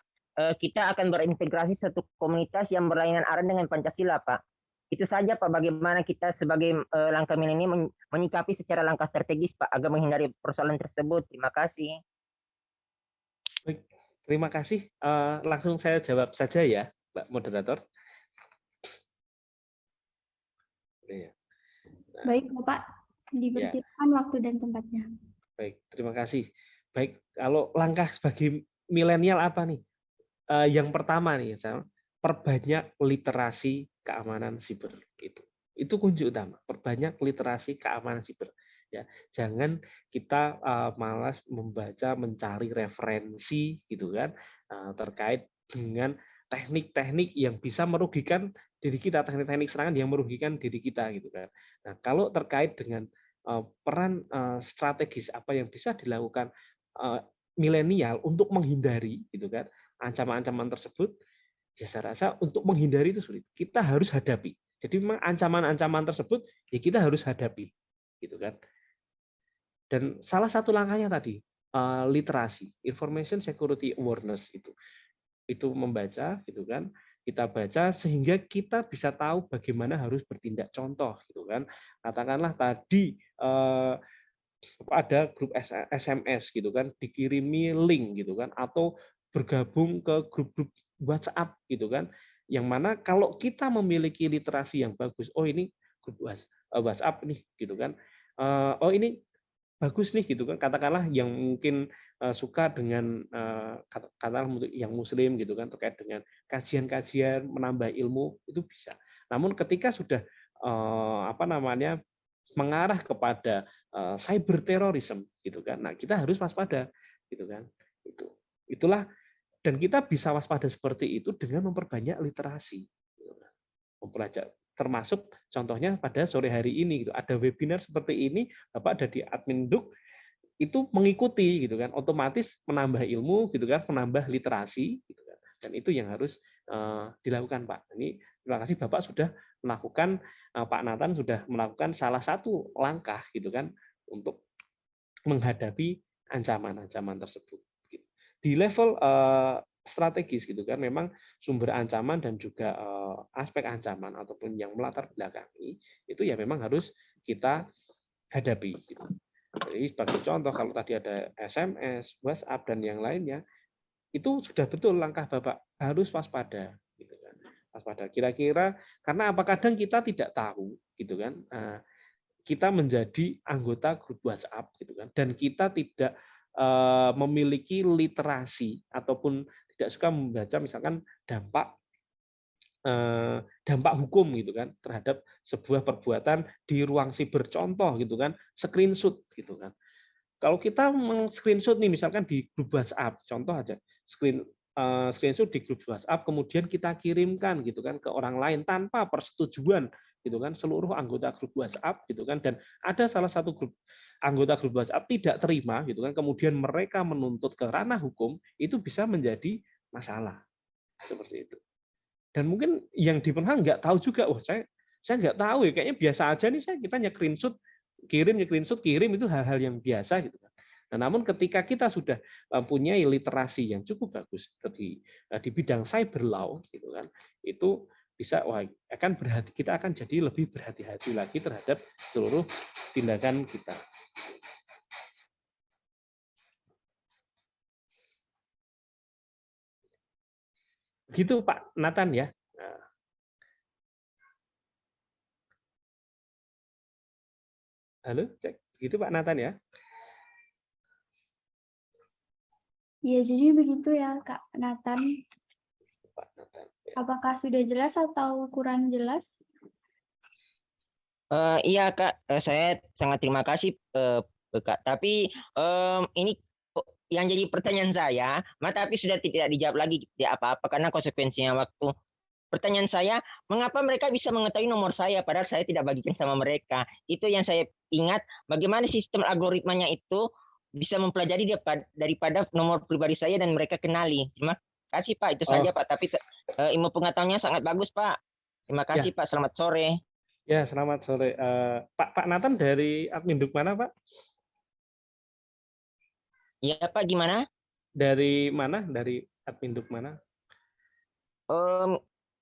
D: kita akan berintegrasi satu komunitas yang berlainan arah dengan Pancasila Pak. Itu saja Pak, bagaimana kita sebagai langkah milenial menyikapi secara langkah strategis Pak agar menghindari persoalan tersebut. Terima kasih.
B: Baik, terima kasih. Langsung saya jawab saja ya, Mbak Moderator.
A: Baik Bapak, dipersilakan waktu dan tempatnya.
B: Baik, terima kasih. Baik, kalau langkah sebagai milenial apa nih? Yang pertama nih, perbanyak literasi keamanan siber. Itu kunci utama. Perbanyak literasi keamanan siber. Ya, jangan kita malas membaca, mencari referensi gitu kan, terkait dengan teknik-teknik yang bisa merugikan diri kita, teknik-teknik serangan yang merugikan diri kita gitu kan. Nah, kalau terkait dengan peran strategis apa yang bisa dilakukan milenial untuk menghindari gitu kan ancaman-ancaman tersebut, ya saya rasa untuk menghindari itu sulit. Kita harus hadapi. Jadi memang ancaman-ancaman tersebut ya kita harus hadapi, gitu kan. Dan salah satu langkahnya tadi literasi, information security awareness itu membaca, gitu kan. kita baca sehingga kita bisa tahu bagaimana harus bertindak. Contoh gitu kan, katakanlah tadi ada grup SMS gitu kan, dikirimi link gitu kan, atau bergabung ke grup-grup WhatsApp gitu kan, yang mana kalau kita memiliki literasi yang bagus, oh ini grup WhatsApp nih gitu kan, oh ini bagus nih gitu kan, katakanlah yang mungkin suka dengan katakanlah yang muslim gitu kan, terkait dengan kajian-kajian menambah ilmu itu bisa. Namun ketika sudah apa namanya mengarah kepada cyber terorisme gitu kan, nah kita harus waspada gitu kan, itulah, dan kita bisa waspada seperti itu dengan memperbanyak literasi gitu kan. Mempelajari, termasuk contohnya pada sore hari ini gitu, ada webinar seperti ini, Bapak ada di admin Duk, itu mengikuti gitu kan, otomatis menambah ilmu gitu kan, menambah literasi gitu kan, dan itu yang harus dilakukan Pak. Ini terima kasih Bapak sudah melakukan, Pak Nathan sudah melakukan salah satu langkah gitu kan untuk menghadapi ancaman-ancaman tersebut. Di level strategis gitu kan, memang sumber ancaman dan juga aspek ancaman ataupun yang melatar belakangi itu ya memang harus kita hadapi. Gitu. Jadi sebagai contoh kalau tadi ada SMS, WhatsApp dan yang lainnya, itu sudah betul langkah Bapak harus waspada. Gitu kan. Waspada. Kira-kira karena apa kadang kita tidak tahu, gitu kan. Kita menjadi anggota grup WhatsApp, gitu kan, dan kita tidak memiliki literasi ataupun tidak suka membaca misalkan dampak hukum gitu kan terhadap sebuah perbuatan di ruang siber, contoh gitu kan, screenshot gitu kan. Kalau kita screenshot nih misalkan di grup WhatsApp, contoh aja screenshot di grup WhatsApp kemudian kita kirimkan gitu kan ke orang lain tanpa persetujuan gitu kan seluruh anggota grup WhatsApp gitu kan, dan ada salah satu grup anggota grup WhatsApp tidak terima gitu kan, kemudian mereka menuntut ke ranah hukum, itu bisa menjadi masalah seperti itu. Dan mungkin yang di Penhal nggak tahu juga, wah saya nggak tahu ya, kayaknya biasa aja nih kita screenshot kirim itu hal-hal yang biasa gitu kan. Nah, namun ketika kita sudah mempunyai literasi yang cukup bagus di bidang cyber law gitu kan, itu bisa kita akan jadi lebih berhati-hati lagi terhadap seluruh tindakan kita. Gitu Pak Nathan ya. Nah. Halo, cek. Gitu Pak Nathan ya.
A: Ya, jadi begitu ya Kak Nathan.
B: Pak Nathan.
A: Apakah sudah jelas atau kurang jelas?
D: Iya Kak, saya sangat terima kasih Kak. Tapi ini yang jadi pertanyaan saya, tapi sudah tidak dijawab lagi tidak apa-apa karena konsekuensinya waktu. Pertanyaan saya, mengapa mereka bisa mengetahui nomor saya padahal saya tidak bagikan sama mereka? Itu yang saya ingat, bagaimana sistem algoritmanya itu bisa mempelajari daripada nomor pribadi saya dan mereka kenali. Terima kasih Pak, itu saja Pak. Tapi ilmu pengetahuannya sangat bagus Pak. Terima kasih Pak, selamat sore.
B: Ya, selamat sore. Pak Nathan dari admin Duk mana Pak?
D: Iya Pak, gimana?
B: Dari mana? Dari admin Duk mana?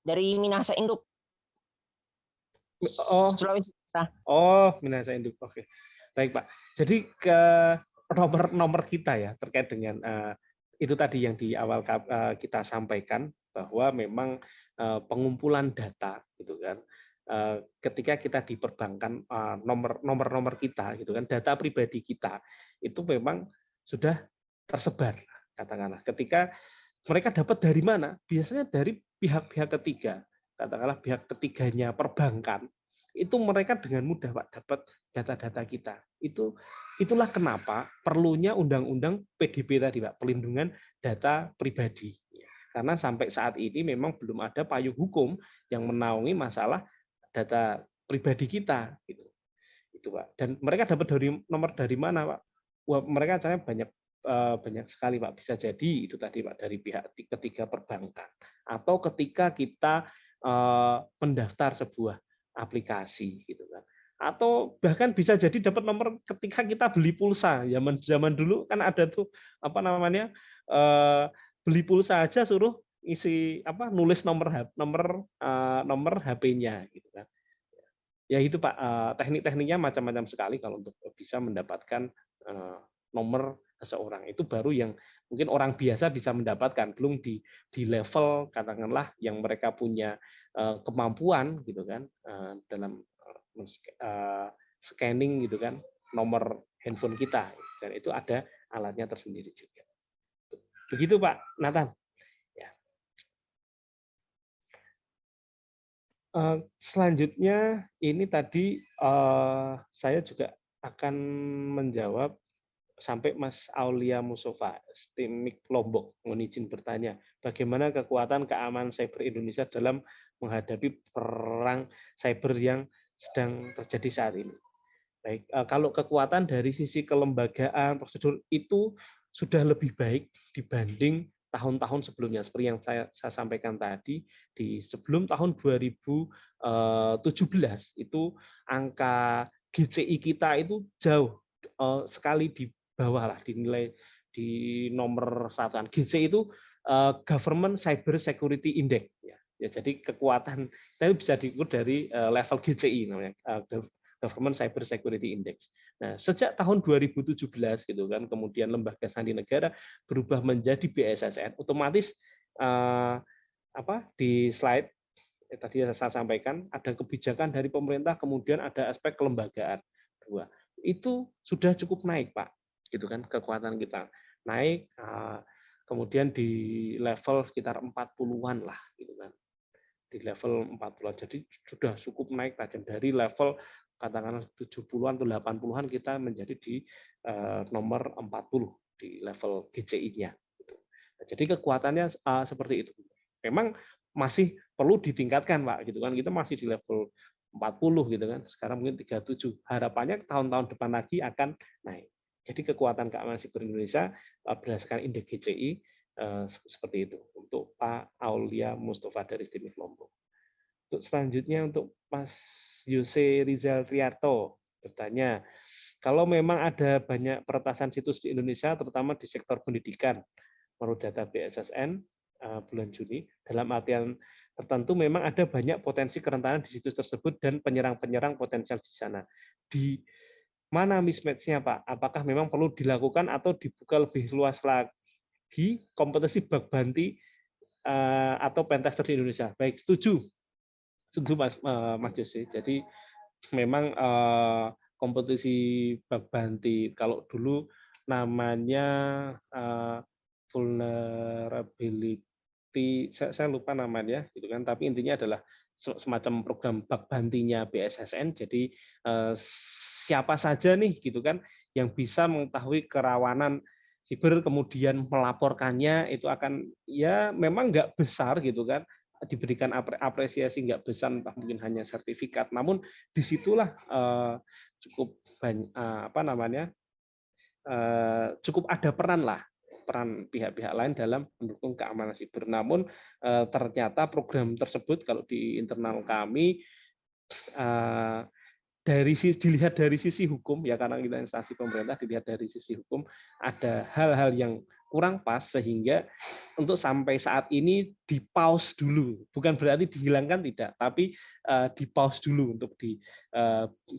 D: Dari Minahasa Induk.
B: Oh,
D: Sulawesi.
B: Oh, Minahasa Induk. Oke. Baik, Pak. Jadi ke nomor kita ya terkait dengan itu tadi yang di awal kita sampaikan bahwa memang pengumpulan data gitu kan. Ketika kita di perbankan nomor kita gitu kan, data pribadi kita itu memang sudah tersebar katakanlah. Ketika mereka dapat dari mana? Biasanya dari pihak-pihak ketiga, katakanlah pihak ketiganya perbankan, itu mereka dengan mudah Pak dapat data-data kita. Itulah kenapa perlunya undang-undang PDP tadi Pak, pelindungan data pribadi. Karena sampai saat ini memang belum ada payung hukum yang menaungi masalah data pribadi kita gitu. Itu Pak. Dan mereka dapat nomor dari mana Pak? Wah, mereka caranya banyak sekali Pak, bisa jadi itu tadi Pak dari pihak ketiga perbankan atau ketika kita mendaftar sebuah aplikasi gitu kan, atau bahkan bisa jadi dapat nomor ketika kita beli pulsa. Zaman dulu kan ada tuh apa namanya beli pulsa aja suruh isi apa nulis nomor HP-nya gitu kan. Ya itu Pak, teknik-tekniknya macam-macam sekali kalau untuk bisa mendapatkan nomor seseorang. Itu baru yang mungkin orang biasa bisa mendapatkan, belum di level katakanlah yang mereka punya kemampuan gitu kan dalam scanning gitu kan nomor handphone kita, dan itu ada alatnya tersendiri juga. Begitu Pak Nathan. Ya. Selanjutnya ini tadi saya juga akan menjawab sampai Mas Aulia Musofa, Stimik Lombok, mohon izin bertanya, bagaimana kekuatan keamanan cyber Indonesia dalam menghadapi perang cyber yang sedang terjadi saat ini. Baik, kalau kekuatan dari sisi kelembagaan, prosedur itu sudah lebih baik dibanding tahun-tahun sebelumnya. Seperti yang saya sampaikan tadi, di sebelum tahun 2017 itu angka GCI kita itu jauh sekali di bawah lah, dinilai di nomor 100. GCI itu Government Cyber Security Index. Ya, jadi kekuatan kita bisa diukur dari level GCI namanya, Government Cyber Security Index. Nah, sejak tahun 2017 gitu kan, kemudian Lembaga Sandi Negara berubah menjadi BSSN, otomatis di slide tadi saya sampaikan ada kebijakan dari pemerintah, kemudian ada aspek kelembagaan. Dua. Itu sudah cukup naik, Pak. Gitu kan, kekuatan kita naik, kemudian di level sekitar 40-an lah gitu kan. Di level 40-an. Jadi sudah cukup naik tajam dari level katakanlah 70-an atau 80-an kita menjadi di nomor 40 di level GCI-nya. Nah, jadi kekuatannya seperti itu. Memang masih perlu ditingkatkan, Pak, gitu kan. Kita masih di level 40 gitu kan. Sekarang mungkin 37. Harapannya tahun-tahun depan lagi akan naik. Jadi kekuatan keamanan siber Indonesia berdasarkan indeks GCI seperti itu untuk Pak Aulia Mustafa dari Stimik Lombok. Untuk selanjutnya untuk Mas Yose Rizal Triarto bertanya, kalau memang ada banyak peretasan situs di Indonesia, terutama di sektor pendidikan, menurut data BSSN bulan Juni, dalam artian tertentu memang ada banyak potensi kerentanan di situs tersebut dan penyerang-penyerang potensial di sana. Di mana mismatch-nya, Pak? Apakah memang perlu dilakukan atau dibuka lebih luas lagi kompetisi bug bounty atau pentester di Indonesia? Baik, setuju. Setuju Mas Jose. Jadi memang kompetisi bug bounty kalau dulu namanya vulnerability, saya lupa namanya gitu kan, tapi intinya adalah semacam program bug bounty-nya BSSN. Jadi siapa saja nih gitu kan yang bisa mengetahui kerawanan siber kemudian melaporkannya, itu akan ya memang nggak besar gitu kan, diberikan apresiasi nggak besar, entah mungkin hanya sertifikat, namun disitulah cukup banyak cukup ada peran pihak-pihak lain dalam mendukung keamanan siber. Namun ternyata program tersebut kalau di internal kami dilihat dari sisi hukum, ya karena kita instansi pemerintah, dilihat dari sisi hukum ada hal-hal yang kurang pas sehingga untuk sampai saat ini di pause dulu, bukan berarti dihilangkan tidak, tapi di pause dulu untuk di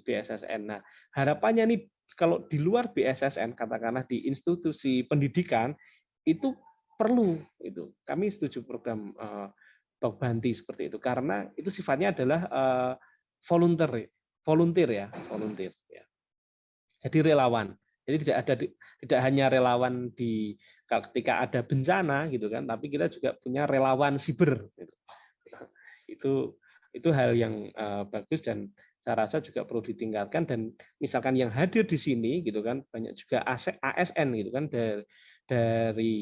B: BSSN. Nah, harapannya nih kalau di luar BSSN, katakanlah di institusi pendidikan itu perlu itu. Kami setuju program bug bounty seperti itu karena itu sifatnya adalah volunteer ya. Jadi relawan. Jadi tidak hanya relawan ketika ada bencana gitu kan, tapi kita juga punya relawan siber. Gitu. Itu hal yang bagus dan saya rasa juga perlu ditingkatkan, dan misalkan yang hadir di sini gitu kan banyak juga ASN gitu kan dari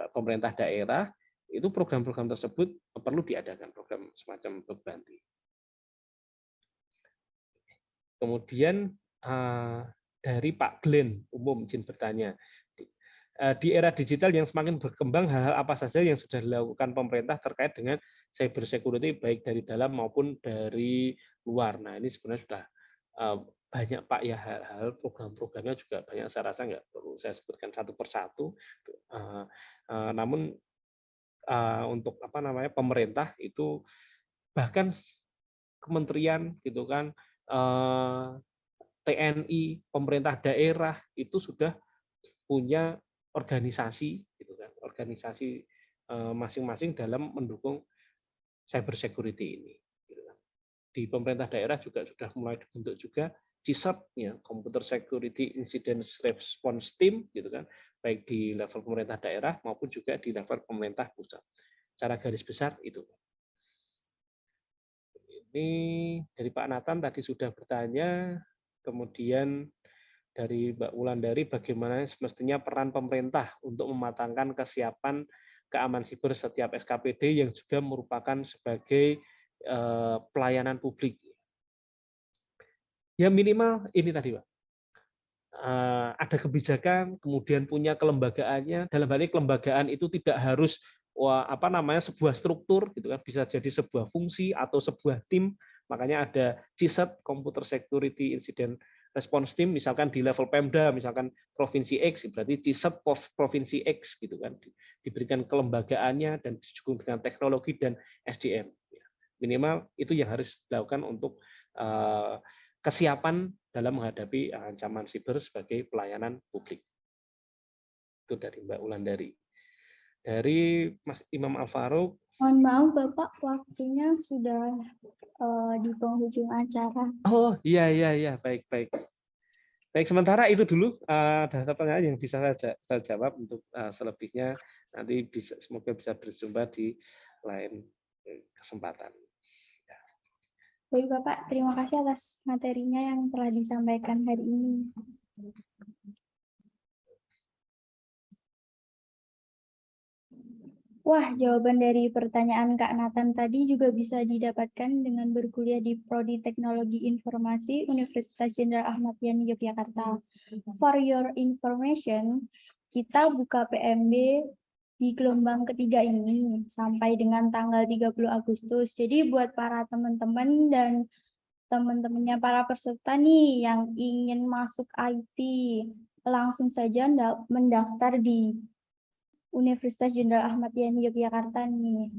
B: pemerintah daerah, itu program-program tersebut perlu diadakan, program semacam bug bounty. Kemudian dari Pak Glenn, umum izin bertanya, di era digital yang semakin berkembang, hal-hal apa saja yang sudah dilakukan pemerintah terkait dengan cyber security baik dari dalam maupun dari luar? Nah, ini sebenarnya sudah banyak Pak ya, hal-hal program-programnya juga banyak, saya rasa nggak perlu saya sebutkan satu persatu. Namun untuk apa namanya pemerintah itu, bahkan kementerian gitu kan, TNI, pemerintah daerah itu sudah punya organisasi gitu kan, organisasi masing-masing dalam mendukung cyber security ini. Gitu kan. Di pemerintah daerah juga sudah mulai dibentuk juga CISET, ya, Computer Security Incident Response Team, gitu kan, baik di level pemerintah daerah maupun juga di level pemerintah pusat. Secara garis besar itu. Ini dari Pak Nathan tadi sudah bertanya, kemudian dari Mbak Wulandari bagaimana semestinya peran pemerintah untuk mematangkan kesiapan keamanan siber setiap SKPD yang juga merupakan sebagai pelayanan publik. Ya minimal ini tadi, Pak. Ada kebijakan, kemudian punya kelembagaannya. Dalam hal ini kelembagaan itu tidak harus sebuah struktur, gitu kan, bisa jadi sebuah fungsi atau sebuah tim. Makanya ada CISET, Computer Security Incident Response Team, misalkan di level Pemda, misalkan provinsi X, berarti CISET provinsi X, gitu kan, diberikan kelembagaannya dan didukung dengan teknologi dan SDM. Minimal itu yang harus dilakukan untuk kesiapan dalam menghadapi ancaman siber sebagai pelayanan publik. Itu dari Mbak Wulandari. Dari Mas Imam Al-Faruq.
A: Mohon maaf Bapak, waktunya sudah di penghujung acara.
B: Oh iya, baik. Baik, sementara itu dulu ada pertanyaan yang bisa saya jawab. Untuk selebihnya nanti semoga bisa berjumpa di lain kesempatan.
A: Baik Bapak, terima kasih atas materinya yang telah disampaikan hari ini. Wah, jawaban dari pertanyaan Kak Nathan tadi juga bisa didapatkan dengan berkuliah di Prodi Teknologi Informasi Universitas Jenderal Ahmad Yani Yogyakarta. For your information, kita buka PMB di gelombang ketiga ini sampai dengan tanggal 30 Agustus. Jadi buat para teman-teman dan teman-temannya para peserta nih yang ingin masuk IT, langsung saja mendaftar di Universitas Jenderal Ahmad Yani Yogyakarta nih.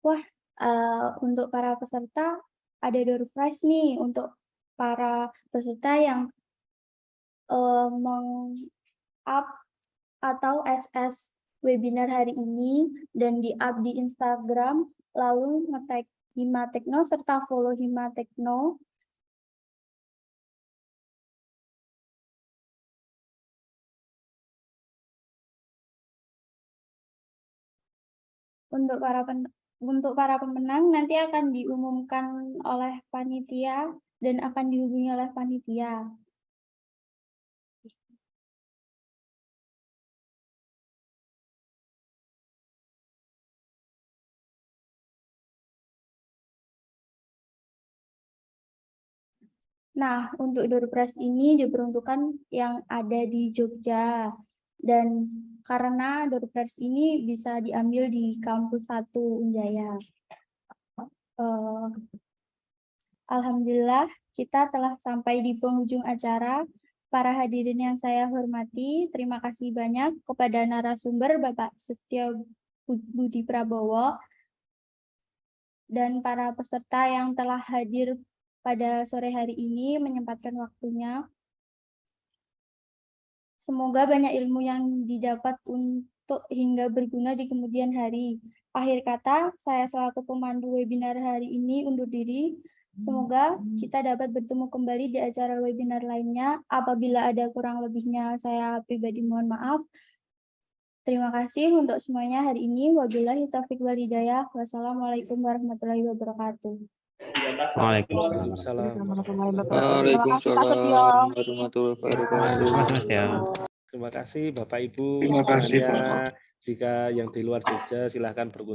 A: Wah, untuk para peserta ada door prize nih untuk para peserta yang meng-up atau SS webinar hari ini dan di-up di Instagram, lalu nge-tag Himatekno serta follow Himatekno. Untuk para pemenang nanti akan diumumkan oleh panitia dan akan dihubungi oleh panitia. Nah, untuk door prize ini diperuntukkan yang ada di Jogja. Dan karena door prize ini bisa diambil di kampus 1 Unjaya. Alhamdulillah, kita telah sampai di penghujung acara. Para hadirin yang saya hormati, terima kasih banyak kepada narasumber Bapak Setio Budi Prabowo dan para peserta yang telah hadir pada sore hari ini menyempatkan waktunya. Semoga banyak ilmu yang didapat untuk hingga berguna di kemudian hari. Akhir kata, saya selaku pemandu webinar hari ini undur diri. Semoga kita dapat bertemu kembali di acara webinar lainnya. Apabila ada kurang lebihnya, saya pribadi mohon maaf. Terima kasih untuk semuanya hari ini. Wabillahi taufiq wal hidayah. Wassalamualaikum warahmatullahi wabarakatuh.
B: Waalaikumsalam.
E: Waalaikumsalam warahmatullahi wabarakatuh.
B: Terima kasih Bapak Ibu.
E: Terima kasih, Pak.
B: Jika yang di luar Jogja silahkan berkunjung.